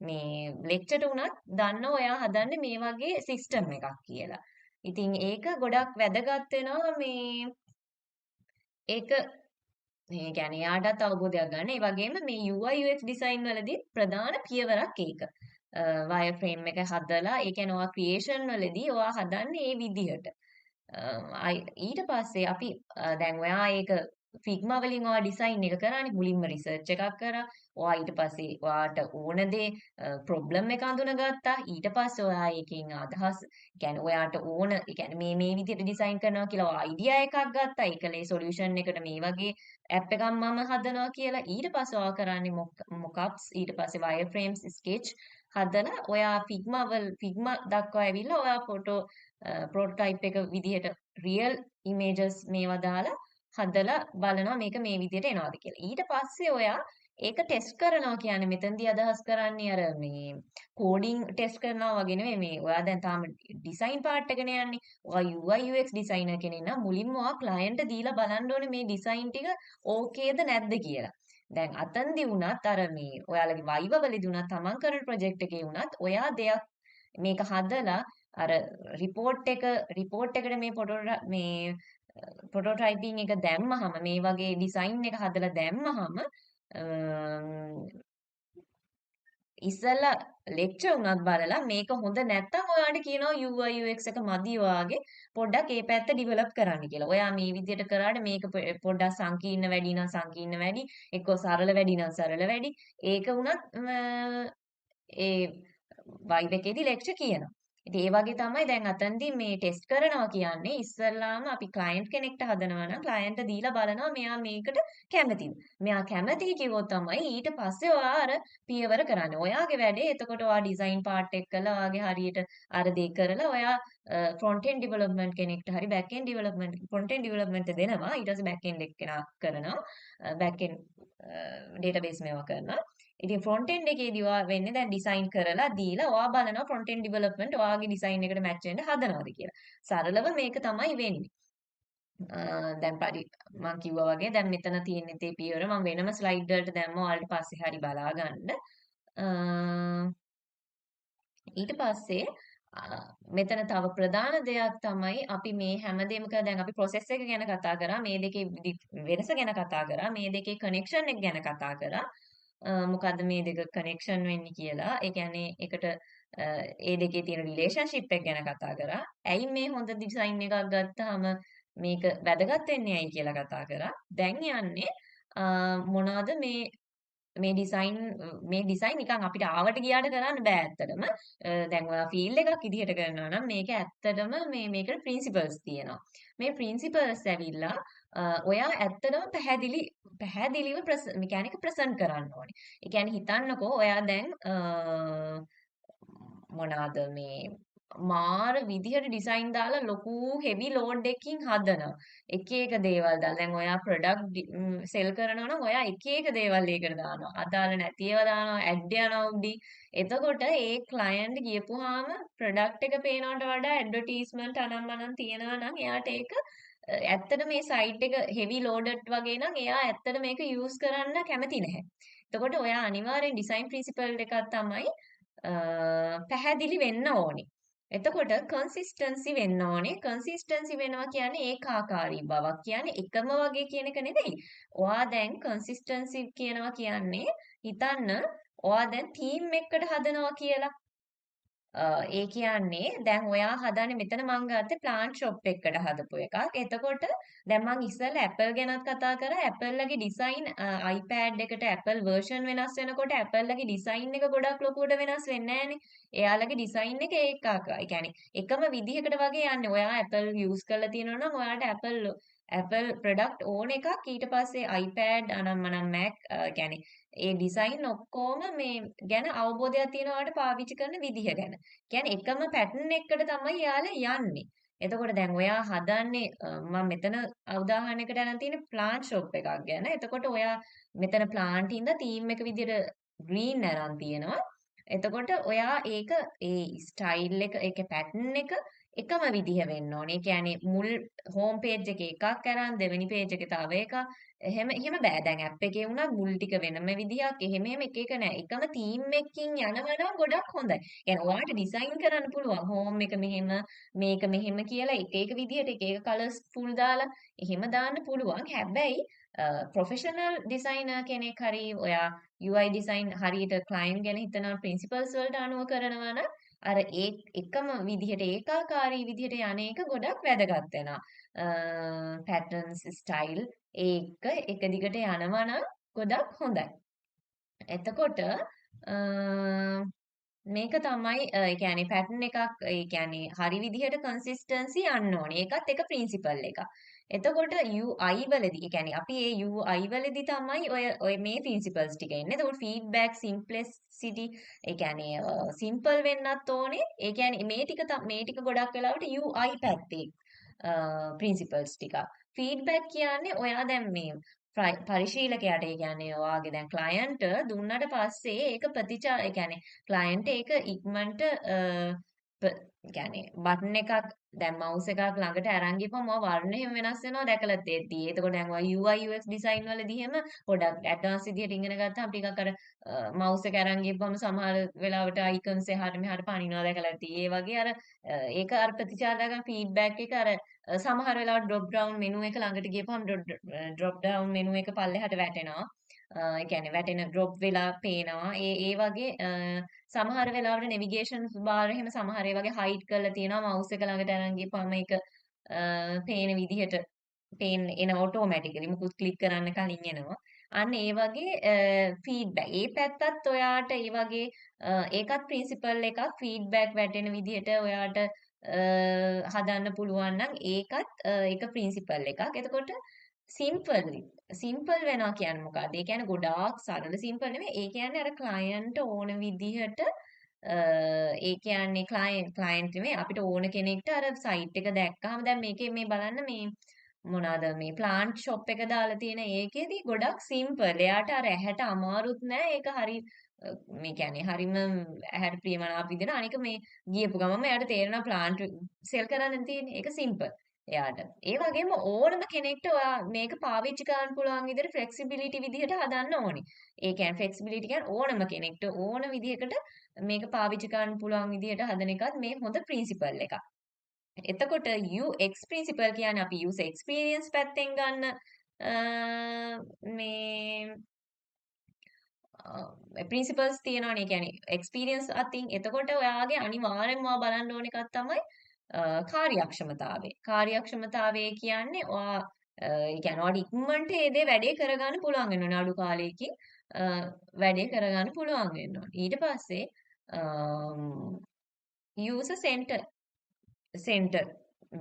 මේ ලෙක්චර් උනත් දන්න ඔයා හදන්නේ මේ වගේ සිස්ටම් එකක් කියලා. ඉතින් ඒක ගොඩක් වැදගත් වෙනවා මේ ඒක ඒ කියන්නේ එයාටත් අවබෝධයක් ගන්න. ඒ වගේම මේ UI UX ඩිසයින් වලදී ප්‍රධාන පියවරක් ඒක. වයර්ෆ්‍රේම් එක හදලා ඒ කියන්නේ ඔයා ක්‍රියේෂන් වලදී ඔයා හදන්නේ මේ විදිහට. ඊට පස්සේ අපි දැන් ඔයා ඒක ෆිග්මා වලින් ඔයා ඩිසයින් එක කරානේ මුලින්ම රිසර්ච් එකක් කරා. ඔයා ඊට පස්සේ ඔයාට ඕන දේ ප්‍රොබ්ලම් එක අඳුනගත්තා. ඊට පස්සේ ඔයා ඒකෙන් අදහස් කියන්නේ ඔයාට ඕන කියන්නේ මේ විදිහට ඩිසයින් කරනවා කියලා ඔයා අයිඩියා එකක් ගත්තා. ඒකලේ සොලියුෂන් එකට මේ වගේ ඇප් එකක් මම හදනවා කියලා. ඊට පස්සේ ඔයා කරන්නේ මොකක්ස් ඊට පස්සේ වයර්ෆ්‍රේම්ස් ස්කෙච් හදලා ඔයා ෆිග්මා දක්වා ඇවිල්ලා ඔයා ප්‍රෝටෝටයිප් එක විදිහට රියල් ඉමේජස් මේවා දාලා හදලා බලනවා මේක මේ විදිහට එනවාද කියලා. ඊට පස්සේ ඔයා ඒක ටෙස්ට් කරනවා කියන්නේ මෙතනදී අදහස් කරන්නේ අර මේ කෝඩින් ටෙස්ට් කරනවා වගේ නෙමෙයි මේ ඔයා දැන් තාම ඩිසයින් පාර්ට් එකනේ යන්නේ. ඔයා UI UX ඩිසයිනර් කෙනෙක් නම් මුලින්ම ඔයා ක්ලයන්ට් දීලා බලන්න ඕනේ මේ ඩිසයින් ටික ඕකේද නැද්ද කියලා. දැන් අතන්දි වුණත් අර මේ ඔයාලගේ වයිව වලදී වුණත් තමන් කරන ප්‍රොජෙක්ට් එකේ වුණත් ඔයා දෙයක් මේක හදලා අර රිපෝට් එකට මේ ප්‍රොටෝටයිපින් එක දැම්මහම මේ වගේ ඩිසයින් එක හදලා දැම්මහම ඉස්සෙල්ලා ලෙක්චර් උනත් බලලා මේක හොඳ නැත්තම් ඔයාලට කියනවා UI UX එක මදි ඔයාගේ පොඩ්ඩක් ඒ පැත්ත ඩිවෙලොප් කරන්න කියලා. ඔයා මේ විදිහට කරාට මේක පොඩ්ඩක් සංකීර්ණ වැඩි නම් සංකීර්ණ වැඩි, එක්කෝ සරල වැඩි නම් සරල වැඩි. ඒක වුණත් ඒ වයිබ් එකේදී ලෙක්චර් කියනවා. ඉතින් ඒ වගේ තමයි දැන් අතනදී මේ ටෙස්ට් කරනවා කියන්නේ ඉස්සල්ලාම අපි ක්ලයන්ට් කෙනෙක්ට හදනවා නම් ක්ලයන්ට් දීලා බලනවා මෙයා මේකට කැමතිද. මෙයා කැමතියි කිව්වොත් තමයි ඊට පස්සේ ඔයා අර පියවර කරන්නේ. ඔයාගේ වැඩේ එතකොට ඔයා ඩිසයින් පාර්ට් එක කළා ඔයාගේ හරියට අර දේ කරලා ඔයා ෆ්‍රොන්ට් එන්ඩ් ඩෙවලොප්මන්ට් කෙනෙක්ට හරි back end development front end development දෙනවා. ඊට පස්සේ බෑක් එන්ඩ් එක්කෙනා කරනවා. බෑක් එන්ඩ් ඩේටාබේස් මේවා කරනවා. ඉතින් ෆ්‍රොන්ට් එන්ඩ් එකේදී ඔයා වෙන්නේ දැන් ඩිසයින් කරලා දීලා ඔයා බලනවා ෆ්‍රොන්ට් එන්ඩ් ඩෙවලොප්මන්ට් ඔයාගේ ඩිසයින් එකට මැච් වෙන්න හදනවද කියලා. සරලව මේක තමයි වෙන්නේ. දැන් මම කිව්වා වගේ දැන් මෙතන තියෙන තේ පියවර මම වෙනම ස්ලයිඩ් වලට දැම්මා ඔයාලට පස්සේ හරි බලා ගන්න. ඊට පස්සේ මෙතන තව ප්‍රධාන දෙයක් තමයි අපි මේ හැමදේම දැන් අපි process එක ගැන කතා කරා මේ දෙකේ වෙනස ගැන කතා කරා මේ දෙකේ connection එක ගැන කතා කරා මොකද්ද මේ දෙක කනෙක්ෂන් වෙන්නේ කියලා. ඒ කියන්නේ එකට ඒ දෙකේ තියෙන රිලේෂන්ෂිප් එක ගැන කතා කරා. ඇයි මේ හොඳ ඩිසයින් එකක් ගත්තාම මේක වැදගත් වෙන්නේ ඇයි කියලා කතා කරා. දැන් යන්නේ මොනවාද මේ ඩිසයින් නිකන් අපිට ආවට ගියාට කරන්න බෑ ඇත්තටම. දැන් ඔයා ෆීල්ඩ් එකක් ඉදිහට කරනවා නම් මේක ඇත්තටම මේකට ප්‍රින්සිපල්ස් තියෙනවා. මේ ප්‍රින්සිපල්ස් ඇවිල්ලා ඔයා ඇත්තටම පැහැදිලිව මෙකැනික ප්‍රසන්ට් කරන්න ඕනේ. ඒ කියන්නේ හිතන්නකෝ ඔයා දැන් මොනවාද මේ මාර විදිහට ඩිසයින් දාලා ලොකු හෙවි ලෝඩ් එකකින් හදනවා. එක එක දේවල් දාලා දැන් ඔයා ප්‍රොඩක්ට් සෙල් කරනවා නම් ඔයා එක එක දේවල් ඒකට දානවා. අදාළ නැති ඒවා දානවා, ඇඩ් යනවා උඩින්. එතකොට ඒ ක්ලයන්ට් ගියපුවාම ප්‍රොඩක්ට් එක පේනවට වඩා ඇඩ්වර්ටයිස්මන්ට් අනම්මනම් තියනවා නම් එයාට ඒක ඇත්තට මේ සයිට් එක හෙවි ලෝඩඩ් වගේ නම් එයා ඇත්තට මේක යූස් කරන්න කැමති නැහැ. එතකොට ඔයා අනිවාර්යෙන් ඩිසයින් ප්‍රින්සිපල් එකක් තමයි පැහැදිලි වෙන්න ඕනේ. එතකොට කන්සිස්ටන්සි වෙන්න ඕනේ. කන්සිස්ටන්සි වෙනවා කියන්නේ ඒකාකාරී බවක් කියන්නේ එකම වගේ කියන එක නෙවෙයි. ඔයා දැන් කන්සිස්ටන්සි කියනවා කියන්නේ හිතන්න ඔයා දැන් ටීම් එකකට හදනවා කියලා. ඒ කියන්නේ දැන් ඔයා හදන්නේ මෙතන මං ගත්තේ ප්ලාන්ට් ෂොප් එකකට හදපු එකක්. එතකොට දැන් මං ඉස්සෙල්ලා Apple ගැනත් කතා කරා. Apple ලගේ ඩිසයින් iPad එකට Apple version වෙනස් වෙනකොට Apple ලගේ ඩිසයින් එක ගොඩක් ලොකුවට වෙනස් වෙන්නේ නැහනේ. එයාලගේ ඩිසයින් එක ඒකාකාරයි. ඒ කියන්නේ එකම විදිහකට වගේ යන්නේ. ඔයා Apple use කරලා තියෙනවා නම් ඔයාට Apple product ඕන එකක් ඊට පස්සේ iPad අනම්මනම් Mac කියන්නේ ඒ ඩිසයින් ඔක්කොම මේ ගැන අවබෝධයක් තියෙනවාට පාවිච්චි කරන විදිහ ගැන. කියන්නේ එකම පැටර්න් එකකට තමයි යාලා යන්නේ. එතකොට දැන් ඔයා හදන්නේ මම මෙතන උදාහරණයකට අරන් තියෙන ප්ලාන්ට් ෂොප් එකක් ගැන. එතකොට ඔයා මෙතන ප්ලාන්ට් ඉඳ තීම් එක විදිහට ග්‍රීන් අරන් තියෙනවා. එතකොට ඔයා ඒක ඒ ස්ටයිල් එක ඒකේ පැටර්න් එක එකම විදිහ වෙන්න ඕනේ. ඒ කියන්නේ මුල් හෝම් පේජ් එකේ එකක් අරන් දෙවෙනි පේජ් එකේ තව එකක්. එහෙම බෑ. දැන් ඇප් එකේ වුණත් මුල් ටික වෙනම විදිහක්. එහෙම එක එක නෑ. එකම තීම් එකකින් යනවා නම් ගොඩක් හොඳයි. يعني ඔයාලට ඩිසයින් කරන්න පුළුවන්. හෝම් එක මෙහෙම මේක මෙහෙම කියලා එක එක විදිහට එක එක කලර්ස් ෆුල් දාලා එහෙම දාන්න පුළුවන්. හැබැයි ප්‍රොෆෙෂනල් ඩිසයිනර් කෙනෙක් හරි ඔයා UI ඩිසයින් හරියට ක්ලයන්ට් ගැන හිතන ප්‍රින්සිපල්ස් වලට අනුව කරනවා නම් අර ඒ එකම විදිහට ඒකාකාරී විදිහට යන්නේක ගොඩක් වැදගත් වෙනවා. පැටර්න්ස් ස්ටයිල් ඒක එක දිගට යනවා නම් ගොඩක් හොඳයි. එතකොට මේක තමයි ඒ කියන්නේ පැටර්න් එකක් ඒ කියන්නේ හරි විදිහට කන්සිස්ටන්සි යන්න ඕනේ. ඒකත් එක ප්‍රින්සිපල් එකක්. එතකොට UI වලදී ඒ කියන්නේ අපි ඒ UI වලදී තමයි ඔය මේ ප්‍රින්සිපල්ස් ටික එන්නේ. එතකොට ෆීඩ්බැක් සිම්ප්ලිසිටි ඒ කියන්නේ සිම්පල් වෙන්නත් ඕනේ. ඒ කියන්නේ මේ ටික ගොඩක් වෙලාවට UI පැත්තේ ප්‍රින්සිපල්ස් ටික. ෆීඩ්බැක් කියන්නේ ඔයා දැන් මේ පරිශීලකයාට ඒ කියන්නේ ඔයාගේ දැන් ක්ලයන්ට් දුන්නට පස්සේ ඒක ඒ කියන්නේ ක්ලයන්ට් ඒක ඉක්මනට කියන්නේ බටන් එකක් දැන් මවුස් එකක් ළඟට අරන් ගිහම වර්ණ එහෙම වෙනස් වෙනවා දැකලා තියෙද්දි. එතකොට දැන් ඔය UI UX ඩිසයින් වලදී එහෙම පොඩක් ඇඩ්වාන්ස් විදියට ඉගෙන ගත්තාම ටිකක් අර මවුස් එක අරන් ගිහම සමහර වෙලාවට අයිකන්ස් එහාට මෙහාට පනිනවා දැකලා තියෙයි. ඒ වගේ අර ඒක අර ප්‍රතිචාර දක්වන ෆීඩ්බැක් එක අර සමහර වෙලාවට ඩ්‍රොප් ඩවුන් මෙනු එක ළඟට ගියපම ඩ්‍රොප් ඩවුන් මෙනු එක පල්ලෙහාට වැටෙනවා. ඒ කියන්නේ වැටෙන ඩ්‍රොප් වෙලා පේනවා. ඒ වගේ සමහර වෙලාවට නෙවිගේෂන් බාර් එහෙම සමහර ඒ වගේ හයිඩ් කරලා තියෙනවා මවුස් එක ළඟට අරන් ගිහපම ඒක පේන විදිහට එන ඔටෝමැටිකලි මුකුත් ක්ලික් කරන්න කලින් එනවා. අන්න ඒ වගේ ෆීඩ්බැක්. ඒ පැත්තත් ඔයාට ඒ වගේ ඒකත් ප්‍රින්සිපල් එකක් ෆීඩ්බැක් වැටෙන විදිහට ඔයාට හදන්න පුළුවන් නම් ඒකත් එක ප්‍රින්සිපල් එකක්. එතකොට සිම්පල් වෙනවා කියන්නේ මොකක්ද? ඒ කියන්නේ ගොඩාක් සරල සිම්පල් නෙමෙයි. ඒ කියන්නේ අර ක්ලයන්ට් ඕන විදිහට ඒ කියන්නේ ක්ලයන්ට් නෙමෙයි අපිට ඕන කෙනෙක්ට අර සයිට් එක දැක්කහම දැන් මේකේ මේ බලන්න මේ මොනවාද මේ ප්ලාන්ට් ෂොප් එක දාලා තියෙන ඒකෙදි ගොඩක් සිම්පල්. එයාට අර ඇහැට අමාරුත් නෑ. ඒක හරි මේ කියන්නේ හරිම ඇහැට ප්‍රියමනාප විදිහට අනික මේ ගියපු ගමම එයාට තේරෙනවා ප්ලාන්ට් සෙල් කරන්න තියෙන්නේ. ඒක සිම්පල්. එයාට. ඒ වගේම ඕනම කෙනෙක්ට ඔයා මේක පාවිච්චි කරන්න පුළුවන් විදිහට ෆ්ලෙක්සිබිලිටි විදිහට හදන්න ඕනේ. ඒ කියන්නේ ෆ්ලෙක්සිබිලිටි කියන්නේ ඕනම කෙනෙක්ට ඕන විදිහකට මේක පාවිච්චි කරන්න පුළුවන් විදිහට හදන එකත් මේ හොඳ ප්‍රින්සිපල් එකක්. එතකොට UX ප්‍රින්සිපල් කියන්නේ අපි user experience පැත්තෙන් ගන්න මේ ප්‍රින්සිපල්ස් තියෙනවානේ. කියන්නේ එක්ස්පීරියන්ස් අතින්. එතකොට ඔයාගේ අනිවාර්යෙන්ම ඔයා බලන්න ඕන එකක් තමයි කාර්යක්ෂමතාවය. කාර්යක්ෂමතාවය කියන්නේ ඔයා ඒ කියන්නේ ඔයාට ඉක්මනට ඒ දේ වැඩේ කරගන්න පුළුවන් වෙන්න ඕනේ. අඩු කාලයකින් වැඩේ කරගන්න පුළුවන් වෙන්න ඕනේ. ඊට පස්සේ user center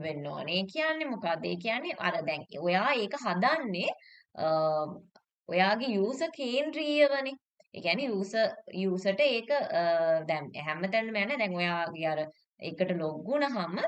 වෙන්න ඕනේ. ඒ කියන්නේ මොකද්ද? ඒ කියන්නේ අර දැන් ඔයා ඒක හදන්නේ අ ඔයාගේ යූසර් කේන්ද්‍රීයවනේ. ඒ කියන්නේ යූසර්ට ඒක දැන් හැමතැනම යන්නේ දැන් ඔයාගේ අර එකට ලොග් වුණාම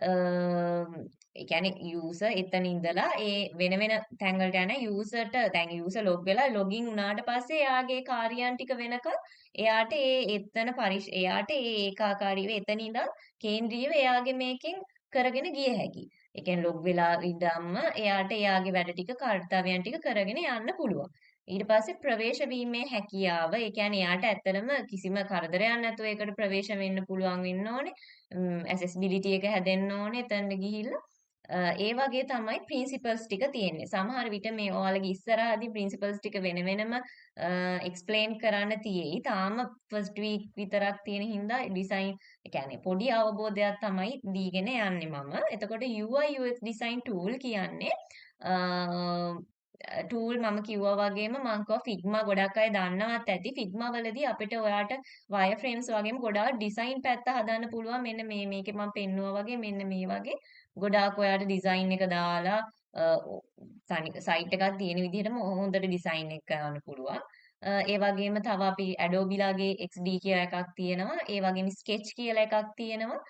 ඒ කියන්නේ යූසර් එතන ඉඳලා ඒ වෙන වෙන තැන් වලට යන යූසර්ට දැන් යූසර් ලොග් වෙලා ලොගින් වුණාට පස්සේ එයාගේ කාර්යයන් ටික වෙනකල් එයාට එයාට ඒ ඒකාකාරීව එතන ඉඳන් කේන්ද්‍රීයව එයාගේ මේකෙන් කරගෙන ගිය හැකියි. ඒ කියන්නේ ලොග් වෙලා ඉඳන්ම එයාට එයාගේ වැඩ ටික කාර්යයන් ටික කරගෙන යන්න පුළුවන්. ඊට පස්සේ ප්‍රවේශ වීමේ හැකියාව ඒ කියන්නේ එයාට ඇත්තටම කිසිම කරදරයක් නැතුව ඒකට ප්‍රවේශ වෙන්න පුළුවන් වෙන්න ඕනේ. ඇසෙසිබිලිටි එක හැදෙන්න ඕනේ එතනට ගිහිල්ලා. ඒ වගේ තමයි ප්‍රින්සිපල්ස් ටික තියෙන්නේ. සමහර විට මේ ඔයාලගේ ඉස්සරහදී ප්‍රින්සිපල්ස් ටික වෙන වෙනම එක්ස්ප්ලেইন කරන්න තියෙයි. තාම ෆස්ට් වීක් විතරක් තියෙන හින්දා ඩිසයින් ඒ කියන්නේ පොඩි අවබෝධයක් තමයි දීගෙන යන්නේ මම. එතකොට UI UX design tool කියන්නේ ටූල් මම කිව්වා වගේම මම කිව්වා ෆිග්මා ගොඩක් අය දන්නවත් ඇති. ෆිග්මා වලදී අපිට ඔයාට වයර් ෆ්‍රේම්ස් වගේම ගොඩාක් ඩිසයින් පැත්ත හදන්න පුළුවන්. මෙන්න මේකේ මම පෙන්නුවා වගේ මෙන්න මේ වගේ ගොඩාක් ඔයාට ඩිසයින් එක දාලා සයිට් එකක් තියෙන විදිහටම හොඳට ඩිසයින් එක කරන්න පුළුවන්. ඒ වගේම තව අපි Adobe ලාගේ XD කියලා එකක් තියෙනවා. ඒ වගේම Sketch කියලා එකක් තියෙනවා.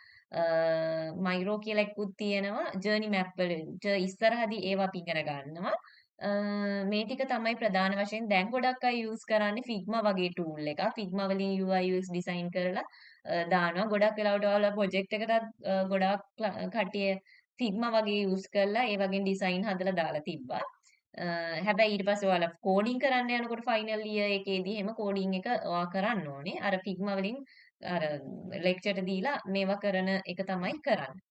මයිරෝ කියලා එකකුත් තියෙනවා. ජර්නි මැප් වල ඉස්සරහදී ඒවා අපි ඉගෙන ගන්නවා. මේ ටික තමයි ප්‍රධාන වශයෙන් දැන් ගොඩක් අය යූස් කරන්නේ Figma වගේ ටූල් එකක්. Figma වලින් UI UX ඩිසයින් කරලා දානවා. ගොඩක් වෙලාවට ඔයාලා ප්‍රොජෙක්ට් එකටත් ගොඩාක් කට්ටිය Figma වගේ යූස් කරලා ඒ වගේ ඩිසයින් හදලා දාලා තිබ්බා. හැබැයි ඊට පස්සේ ඔයාලා කෝඩින් කරන්න යනකොට ෆයිනල් ඉයර් එකේදී එහෙම කෝඩින් එක ඔයා කරන්න ඕනේ. අර Figma වලින් අර ලෙක්චර් දීලා මේවා කරන එක තමයි කරන්නේ.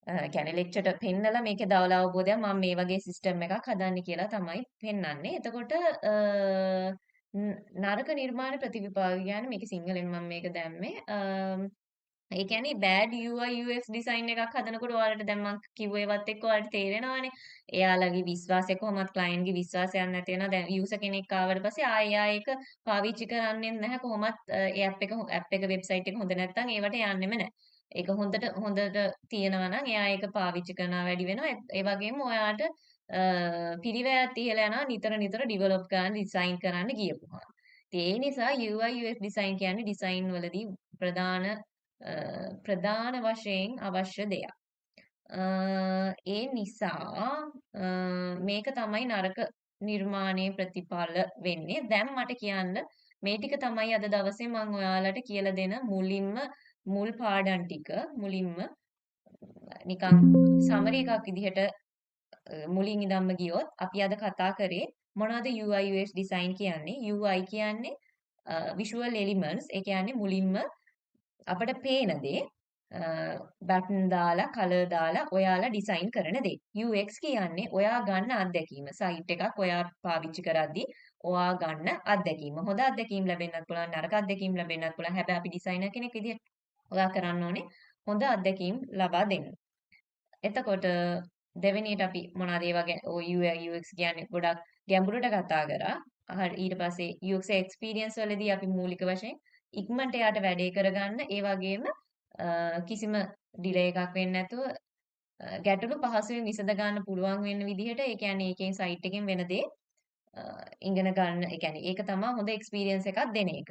කියන්නේ ලෙක්චරට පෙන්නලා මේකේ දවල අවබෝධයක් මම මේ වගේ සිස්ටම් එකක් හදන්නේ කියලා තමයි පෙන්වන්නේ. එතකොට නරක නිර්මාණ ප්‍රතිවිපාක කියන්නේ මේක සිංහලෙන් මම මේක දැම්මේ. ඒ කියන්නේ බෑඩ් UI UX ඩිසයින් එකක් හදනකොට ඔයාලට දැන් මම කිව්ව ඒවත් එක්ක ඔයාලට තේරෙනවානේ. එයාලගේ විශ්වාසය කොහොමත් ක්ලයන්ට්ගේ විශ්වාසයක් නැති වෙනවා. දැන් යූසර් කෙනෙක් ආවට පස්සේ ආයෙ ඒක පාවිච්චි කරන්නේ නැහැ කොහොමත් ඒ ඇප් එක වෙබ්සයිට් එක හොඳ නැත්නම් ඒවට යන්නෙම නැහැ. ඒක හොඳට තියෙනවා නම් එයා ඒක පාවිච්චි කරනවා වැඩි වෙනවා. ඒ වගේම ඔයාට පිරිවැයක් ඉහලා යනවා නිතර ඩිවෙලොප් කරන්න ඩිසයින් කරන්න ගියපුවා. ඒ නිසා UI UX ඩිසයින් කියන්නේ ඩිසයින් වලදී ප්‍රධාන වශයෙන් අවශ්‍ය දෙයක්. ඒ නිසා මේක තමයි නරක නිර්මාණයේ ප්‍රතිඵල වෙන්නේ. දැන් මට කියන්න මේ ටික තමයි අද දවසේ මම ඔයාලට කියලා දෙන මුල් පාඩම් ටික මුලින්ම නිකන් සමරි එකක් විදිහට මුලින් ඉඳන්ම ගියොත් අපි අද කතා කරේ මොනවද UI UX design කියන්නේ? UI කියන්නේ visual elements. ඒ කියන්නේ මුලින්ම අපිට පේන දේ බටන් දාලා කලර් දාලා ඔයාලා ඩිසයින් කරන දේ. UX කියන්නේ ඔයා ගන්න අත්දැකීම. සයිට් එකක් ඔයා පාවිච්චි කරද්දී ඔයා ගන්න අත්දැකීම. හොඳ අත්දැකීම් ලැබෙන්නත් පුළුවන්, නරක අත්දැකීම් ලැබෙන්නත් පුළුවන්. හැබැයි අපි ඩිසයිනර් කෙනෙක් විදිහට ඔයා කරන්න ඕනේ හොඳ අත්දැකීම් ලබා දෙන්න. එතකොට දෙවෙනියට අපි මොනවද ඒ වගේ UI UX කියන්නේ ගොඩක් ගැඹුරට කතා කරා. හරි ඊට පස්සේ UX experience වලදී අපි මූලික වශයෙන් ඉක්මනට යාට වැඩේ කරගන්න ඒ වගේම කිසිම ඩිලේ එකක් වෙන්නේ නැතුව ගැටලු පහසුවෙන් විසඳ ගන්න පුළුවන් වෙන විදිහට ඒ කියන්නේ ඒකෙන් සයිට් එකෙන් වෙන දේ ඉගෙන ගන්න ඒ කියන්නේ ඒක තමයි හොඳ එක්ස්පීරියන්ස් එකක් දෙන එක.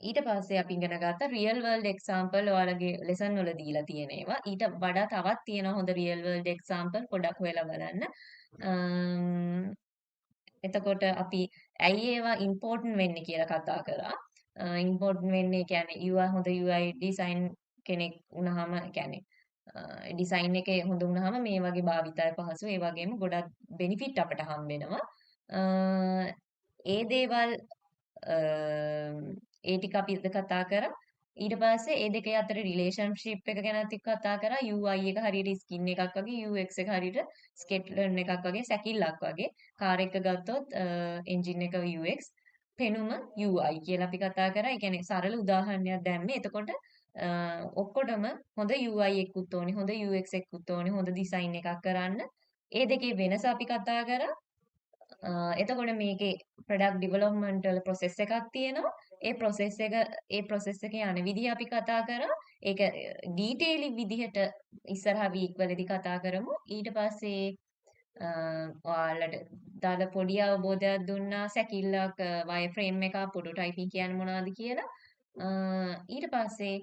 ඊට පස්සේ අපි ඉගෙන ගත්ත රියල් වර්ල්ඩ් එක්සැම්පල් ඔයාලගේ ලෙසන් වල දීලා තියෙන ඒවා. ඊට වඩා තවත් තියෙනවා හොඳ රියල් වර්ල්ඩ් එක්සැම්පල් පොඩක් හොයලා බලන්න. එතකොට අපි ඇයි ඒවා ඉම්පෝර්ටන්ට් වෙන්නේ කියලා කතා කරා. ඉම්පෝර්ටන්ට් වෙන්නේ කියන්නේ හොඳ UI ඩිසයින් කෙනෙක් වුණාම කියන්නේ ඩිසයින් එකේ හොඳ වුණාම මේ වගේ භාවිතය පහසු ඒ වගේම ගොඩක් බෙනිෆිට් අපට හම්බ වෙනවා. ඒ දේවල් ඒ ටික අපි අද කතා කරා. ඊට පස්සේ ඒ දෙකේ අතර රිලේෂන්ෂිප් එක ගැනත් කතා කරා. UI එක හරියට ස්කින් එකක් වගේ, UX එක හරියට ස්කෙට්ලර්න් එකක් වගේ, සැකිල්ලක් වගේ. කාර් එක ගත්තොත් එන්ජින් එක UX, පෙනුම UI කියලා අපි කතා කරා. ඒ කියන්නේ සරල උදාහරණයක් දැම්මේ. එතකොට ඔක්කොටම හොඳ UI එකකුත් ඕනේ, හොඳ UX එකකුත් ඕනේ, හොඳ ඩිසයින් එකක් කරන්න. ඒ දෙකේ වෙනස අපි කතා කරා. එතකොට මේකේ ප්‍රොඩක්ට් ඩෙවලොප්මන්ට් වල ප්‍රොසෙස් එකක් තියෙනවා. ඒ ප්‍රොසෙස් එක යන විදිහ අපි කතා කරා. ඒක ඩීටේලි විදිහට ඉස්සරහා වීක් වලදී කතා කරමු. ඊට පස්සේ ඔයාලට දාලා පොඩි අවබෝධයක් දුන්නා සැකිල්ලක් වයර් ෆ්‍රේම් එක ප්‍රොටෝටයිපින් කියන්නේ මොනවද කියලා. ඊට පස්සේ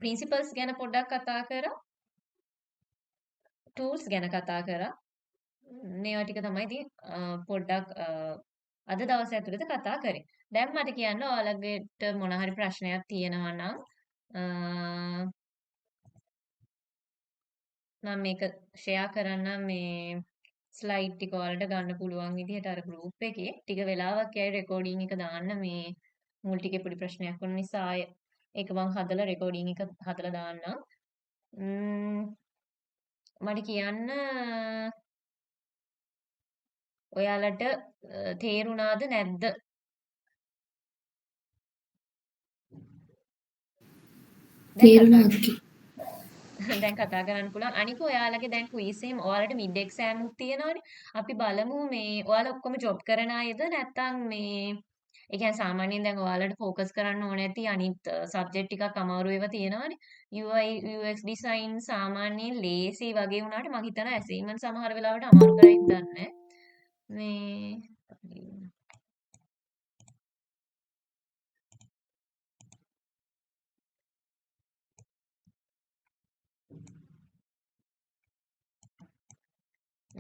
ප්‍රින්සිපල්ස් ගැන පොඩ්ඩක් කතා කරා. ටූල්ස් ගැන කතා කරා. මේවා ටික තමයි ඉතින් පොඩ්ඩක් අද දවස් ඇතුළත කතා කරේ. දැන් මට කියන්න ඔයාලගේට මොන හරි ප්‍රශ්නයක් තියෙනවා නම් මම මේක ෂෙයා කරන්නම් මේ ස්ලයිඩ් ටික ඔයාලට ගන්න පුළුවන් විදිහට අර ගෲප් එකේ ටික වෙලාවක් යයි රෙකෝඩින් එක දාන්න මේ මුල් ටිකේ පොඩි ප්‍රශ්නයක් වුණ නිසා ආයෙ ඒක මම හදලා රෙකෝඩින් එක හදලා දාන්නම්. මට කියන්න ඔයාලට තේරුණාද නැද්ද?
තේරුණා අක්කි.
දැන් කතා කරන්න පුළුවන්. අනික ඔයාලගේ දැන් ක්විස් එකෙන් ඔයාලට මිඩ් එක්සෑම් උත් තියෙනවනේ. අපි බලමු මේ ඔයාලා ඔක්කොම ජොබ් කරන අයද නැත්නම් මේ ඒ කියන්නේ සාමාන්‍යයෙන් දැන් ඔයාලට ફોකස් කරන්න ඕන ඇති අනිත් සබ්ජෙක්ට් ටිකක් අමාරු ඒවා තියෙනවනේ. UI UX design සාමාන්‍යයෙන් ලේසි වගේ වුණාට මම හිතනවා ඇසයින්මන්ට් සමහර වෙලාවට අමාරු කරයිද දන්නේ මේ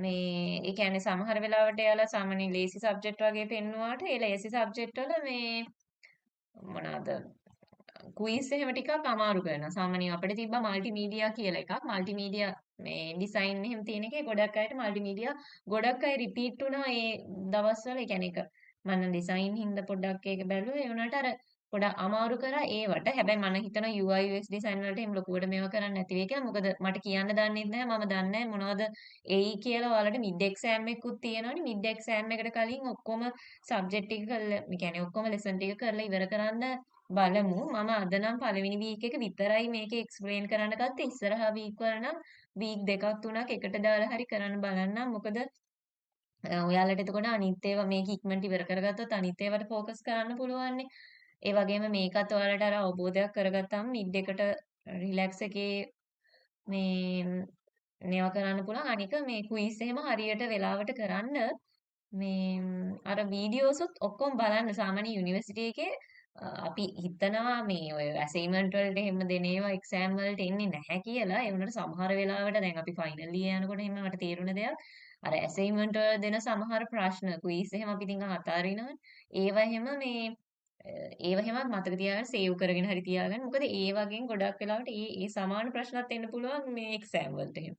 ඒ කියන්නේ සමහර වෙලාවට එයාලා සාමාන්‍ය ලේසි සබ්ජෙක්ට් වගේ පෙන්නුවාට ඒ ලේසි සබ්ජෙක්ට් වල මේ මොනවාද ක්විස් එහෙම ටිකක් අමාරු කරනවා. සාමාන්‍යයෙන් අපිට තිබ්බා මල්ටිමීඩියා කියලා එකක්. මල්ටිමීඩියා මේ ඩිසයින් එහෙම තියෙන එකේ ගොඩක් අයට මල්ටිමීඩියා ගොඩක් අය රිපීට් වුණා ඒ දවස්වල. ඒ කියන්නේ ඒක මම ඩිසයින් හින්දා පොඩ්ඩක් ඒක බැලුවා. ඒ වුණාට අර පොඩක් අමාරු කරා ඒවට. හැබැයි මම හිතනවා UI UX ඩිසයින් වලට එහෙම ලොකුවට මේවා කරන්න නැති වෙයි කියලා. මොකද මට කියන්න දන්නෙත් නැහැ. මම දන්නේ නැහැ මොනවද එයි කියලා. ඔයාලට මිඩ් එක්සෑම් එකකුත් තියෙනවනේ. මිඩ් එක්සෑම් එකට කලින් ඔක්කොම සබ්ජෙක්ට් ටික කරලා, ඒ කියන්නේ ඔක්කොම ලෙසන් ටික කරලා ඉවර කරන්න බලමු. මම අද නම් පළවෙනි වීක් එක විතරයි මේක එක්ස්ප්ලেইন කරන්න ගත්තේ. ඉස්සරහා වීක් වල නම් වීක් දෙකක් තුනක් එකට දාලා හරි කරන්න බලන්නම්. මොකද ඔයාලට එතකොට අනිත් ඒවා මේක ඉක්මනට ඉවර කරගත්තොත් අනිත් ඒවාට ફોකස් කරන්න පුළුවන්නේ. ඒ වගේම මේකත් ඔයාලට අර අවබෝධයක් කරගත්තාම මිඩ් එකට රිලැක්ස් එකේ මේ මේවා කරන්න පුළුවන්. අනික මේ ක්විස් එහෙම හරියට වෙලාවට කරන්න මේ අර වීඩියෝස් ඔක්කොම බලන්න. සාමාන්‍ය යුනිවර්සිටි එකේ අපි හිතනවා මේ ඔය ඇසයින්මන්ට් වලට එහෙම දෙන ඒවා එක්සෑම් වලට එන්නේ නැහැ කියලා. ඒ වුණාට සමහර වෙලාවට දැන් අපි ෆයිනල් ඉයර් යනකොට එහෙම මට තේරුණ දෙයක් අර ඇසයින්මන්ට් වල දෙන සමහර ප්‍රශ්න ක්විස් එහෙම අපි නිකන් අතාරිනවනේ. ඒවා එහෙම මේ ඒව එහෙම මතක තියාගෙන සේව් කරගෙන හරි තියාගන්න. මොකද ඒ වගේම ගොඩක් වෙලාවට ඒ සමාන ප්‍රශ්නත් එන්න පුළුවන් මේ එක්සෑම් වලට එහෙම.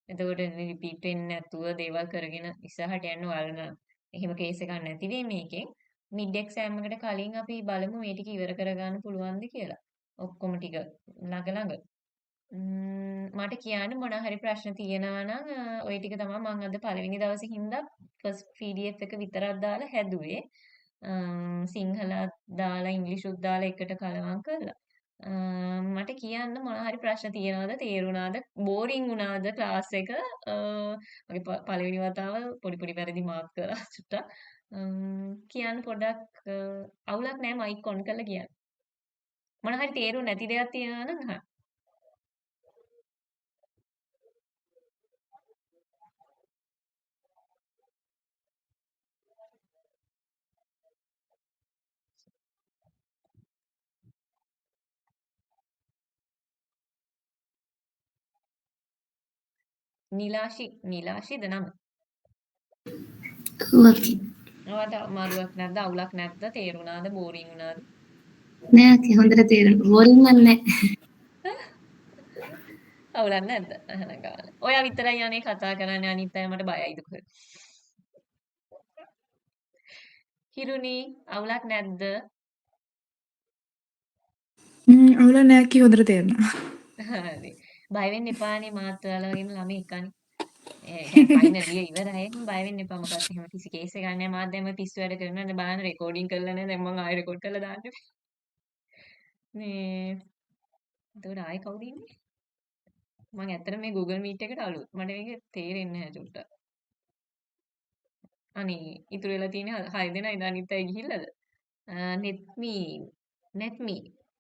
එතකොට රිපීට් වෙන්නේ නැතුව දේවල් කරගෙන ඉස්සරහට යන්න බලන එහෙම කේස් එකක් නැති වෙයි මේකෙන්. මිඩ් එක්සෑම් එකට කලින් අපි බලමු මේ ටික ඉවර කරගන්න පුළුවන්ද කියලා. ඔක්කොම ටික ළඟ ළඟ. මට කියන්න මොන හරි ප්‍රශ්න තියෙනවා නම් ওই ටික තමයි මම අද පළවෙනි දවසේ හින්දා ෆස්ට් PDF එක විතරක් දාලා හැදුවේ. සිංහලත් දාලා ඉංග්‍රීසිුත් දාලා එකට කලවම් කරලා. මට කියන්න මොන හරි ප්‍රශ්න තියෙනවද තේරුණාද බෝරින් වුණාද ක්ලාස් එක මගේ පළවෙනි වතාව පොඩි පොඩි වැරදි මාර්ක් කරා චුට්ටක් කියන්න පොඩ්ඩක් අවුලක් නැහැ මයික් ඔන් කරලා කියන්න මොන හරි තේරුම් නැති දෙයක් තියෙනවා නම් අහන්න නිලාශිද නම
ඕකේ.
ඔයාලට අමාරුවක් නැද්ද අවුලක් නැද්ද තේරුණාද බෝරින් වුණාද
නෑ ඕකේ හොඳට තේරෙනවා. බෝරින් නෑ.
අවුලක් නැද්ද අහන ගාන ඔයා විතරයි අනේ කතා කරන්නේ අනිත් අය මට බයයිද කොහෙද හිරුනි අවුලක් නැද්ද
අවුල නෑ කී හොඳට තේරෙනවා.
හරි. බය වෙන්න එපානේ මාත් ඔයාලා වගේම ළමෙක් අනේ. ඒ කියන්නේ ෆයිනල් ඉයර් ඉවරයි. බය වෙන්න එපා මොකක්ද එහෙම කිසි කේස් එකක් නැහැ. මාත් දැන් මේ පිස්සු වැඩ කරනවා. දැන් බලන්න රෙකෝඩින් කරලා නැහැ. දැන් මම ආයෙ රෙකෝඩ් කරලා දාන්න. මේ එතකොට ආයෙ කවුද ඉන්නේ? මම ඇත්තට මේ Google Meet එකට අලුත්. මට මේක තේරෙන්නේ නැහැ චුට්ටක්. අනේ ඉතුරු වෙලා තියෙන 6 දෙනා අනිත් අය ගිහිල්ලාද? netme netme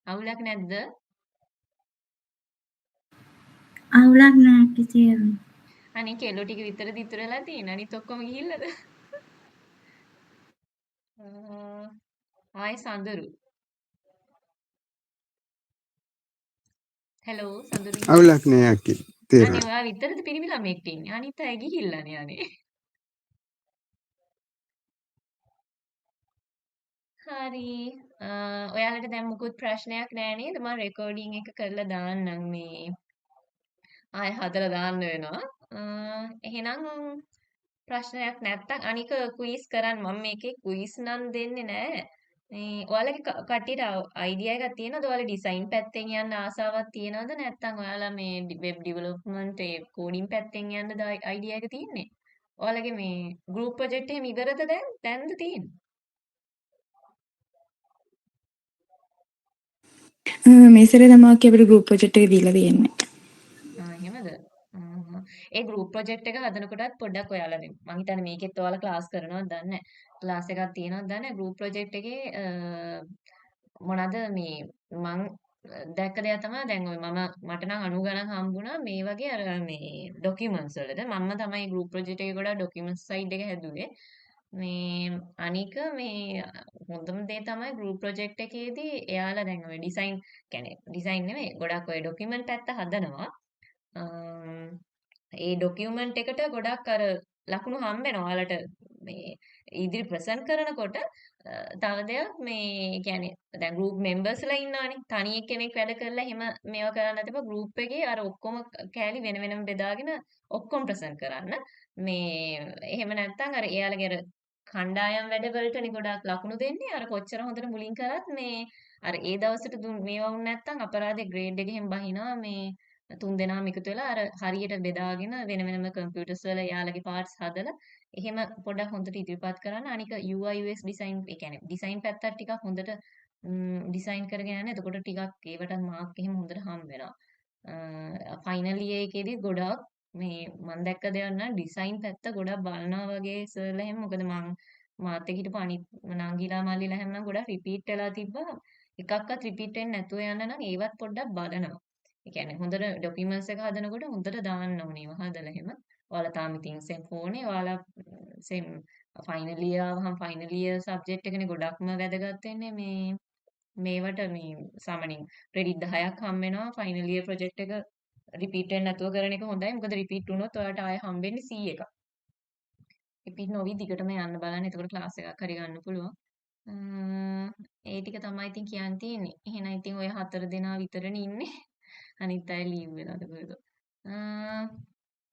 අවුලක් නැද්ද?
අවුලක් නෑ ඕකේ තේරෙනවා.
අනේ කෙල්ලෝ ටික විතරද ඉතුරු වෙලා තියෙන්නේ. අනිත් ඔක්කොම ගිහිල්ලාද? ආයෙ සඳරු. හෙලෝ සඳරු ඉන්නවද?
අවුලක් නෑ අක්කේ
අනේ
තේරුණා.
ඔයා විතරද පිරිමි ළමෙක් ඉන්නේ. අනිත් අය ගිහිල්ලානේ අනේ. හරි. ඔයාලට දැන් මුකුත් ප්‍රශ්නයක් නෑ නේද? මම රෙකෝඩින් එක කරලා දාන්නම් මේ. ආයෙ හදලා දාන්න වෙනවා. එහෙනම් ප්‍රශ්නයක් නැත්තම් අනික ක්විස් කරන්න මම මේකේ ක්විස් නම් දෙන්නේ නෑ. මේ ඔයාලගේ කට්ටියට අයිඩියා එකක් තියෙනවද? ඔයාලා ඩිසයින් පැත්තෙන් යන්න ආසාවක් තියෙනවද? නැත්නම් ඔයාලා මේ වෙබ් ඩෙවලොප්මන්ට් ඒ කෝඩින් පැත්තෙන් යන්නද අයිඩියා එක තියෙන්නේ? ඔයාලගේ මේ ගෲප් ප්‍රොජෙක්ට් එහෙම ඉවරද දැන්? දැන්ද තියෙන්නේ?
මේ සැරේ තමයි අක්කේ අපිට ගෲප් ප්‍රොජෙක්ට් එක දීලා තියෙන්නේ.
එහෙමද? ඒ ගෲප් ප්‍රොජෙක්ට් එක හදනකොටත් පොඩ්ඩක් ඔයාලා මං හිතන්නේ මේකෙත් ඔයාලා ක්ලාස් කරනවද දන්නේ නැහැ. ක්ලාස් එකක් තියෙනවද දන්නේ නැහැ. ගෲප් ප්‍රොජෙක්ට් එකේ මොනවාද මේ මං දැක්ක දෙයක් තමයි දැන් ඔය මට නම් 90 ගණන් හම්බුණා මේ වගේ අර මේ ડોකියුමන්ට්ස් වලට. මම තමයි ගෲප් ප්‍රොජෙක්ට් එකේ ගොඩක් ડોකියුමන්ට්ස් සයිඩ් එක හැදුවේ. මේ අනික මේ හොඳම දේ තමයි ගෲප් ප්‍රොජෙක්ට් එකේදී එයාලා දැන් ඔය ඩිසයින් කියන්නේ ඩිසයින් නෙමෙයි ගොඩක් ඔය ડોකියුමන්ට් පැත්ත හදනවා. ඒ ඩොකියුමන්ට් එකට ගොඩක් අර ලකුණු හම්බෙනවා ඔයාලට මේ ඉදිරි ප්‍රසන්ට් කරනකොට තව දෙයක් මේ කියන්නේ දැන් ගෲප් මෙම්බර්ස්ලා ඉන්නවනේ තනි කෙනෙක් වැඩ කරලා එහෙම මේවා කරන්න නැතිව ගෲප් එකේ අර ඔක්කොම කෑලි වෙන වෙනම බෙදාගෙන ඔක්කොම ප්‍රසන්ට් කරන්න මේ එහෙම නැත්නම් අර එයාලගේ අර කණ්ඩායම් වැඩවලටනේ ගොඩක් ලකුණු දෙන්නේ අර කොච්චර හොඳට මුලින් කරත් මේ අර ඒ දවසට මේවා වුණ නැත්නම් අපරාධේ ග්‍රේඩ් එකෙන් බහිනවා මේ තුන් දෙනාම එකතු වෙලා අර හරියට බෙදාගෙන වෙන වෙනම කම්පියුටර්ස් වල යාළගේ පාර්ට්ස් හදලා එහෙම පොඩ්ඩක් හොඳට ඉදිරිපත් කරන්න. අනික UI UX ඩිසයින් ඒ කියන්නේ ඩිසයින් පැත්තත් ටිකක් හොඳට ඩිසයින් කරගෙන යන්න. එතකොට ටිකක් ඒවට මාර්ක් එහෙම හොඳට හම්බ වෙනවා. ෆයිනල් ඉයර් එකේදී ගොඩාක් මේ මම දැක්ක දෙයක් නම් ඩිසයින් පැත්ත ගොඩක් බලනවා වගේ සර්ලා එහෙම මොකද මම මාත් එක්ක හිටපු අනිත් නංගිලා මල්ලිලා හැම නම් ගොඩක් රිපීට් වෙලා තිබ්බා. එකක්වත් රිපීට් වෙන්නේ නැතුව යන්න නම් ඒවත් පොඩ්ඩක් බලනවා. ඒ කියන්නේ හොඳට ડોකියුමන්ට්ස් එක හදනකොට හොඳට දාන්න ඕනේ ඒවා හදලා එහෙම. ඔයාලා තාම ඉතින් සෙම් 4 නේ. ඔයාලා සෙම් ෆයිනල් ඉයර් ආවහම ෆයිනල් ඉයර් සබ්ජෙක්ට් එකනේ ගොඩක්ම වැදගත් වෙන්නේ මේ මේවට මේ සාමාන්‍යයෙන් ක්‍රෙඩිට් 10ක් හම්බ වෙනවා ෆයිනල් ඉයර් ප්‍රොජෙක්ට් එක රිපීට් වෙන්නේ නැතුව කරන එක හොඳයි. මොකද රිපීට් වුණොත් ඔයාලට ආයෙ හම්බෙන්නේ C එකක්. රිපීට් නොවි දිගටම යන්න බලන්න. එතකොට ක්ලාස් එකක් හරි ගන්න පුළුවන්. ඒ ටික තමයි ඉතින් කියන්න තියෙන්නේ. එහෙනම් ඉතින් ඔය 4 දෙනා විතරනේ ඉන්නේ. අනිත් අය ලීව් වෙලාද කොහෙද?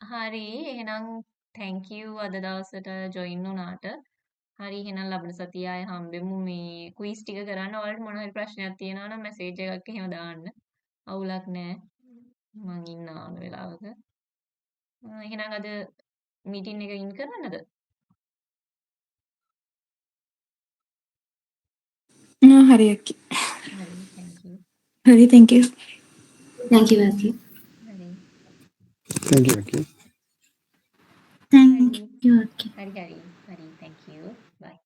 හරි එහෙනම් thank you අද දවසට join වුණාට. හරි එහෙනම් ලබන සතිය ආයේ හම්බෙමු මේ ක්විස් ටික කරන්න. ඔයාලට මොන හරි ප්‍රශ්නයක් තියෙනවා නම් මැසේජ් එකක් එහෙම දාන්න. අවුලක් නැහැ. මං ඉන්නවා ඕන වෙලාවක. එහෙනම් අද මීටින් එක ඉන් කරන්නද?
හරි ඔකේ.
හරි thank you.
හරි thank you.
Thank you, Aki.
හරි.
Thank you, Aki.
Thank you, Aki.
හරි thank you. Bye.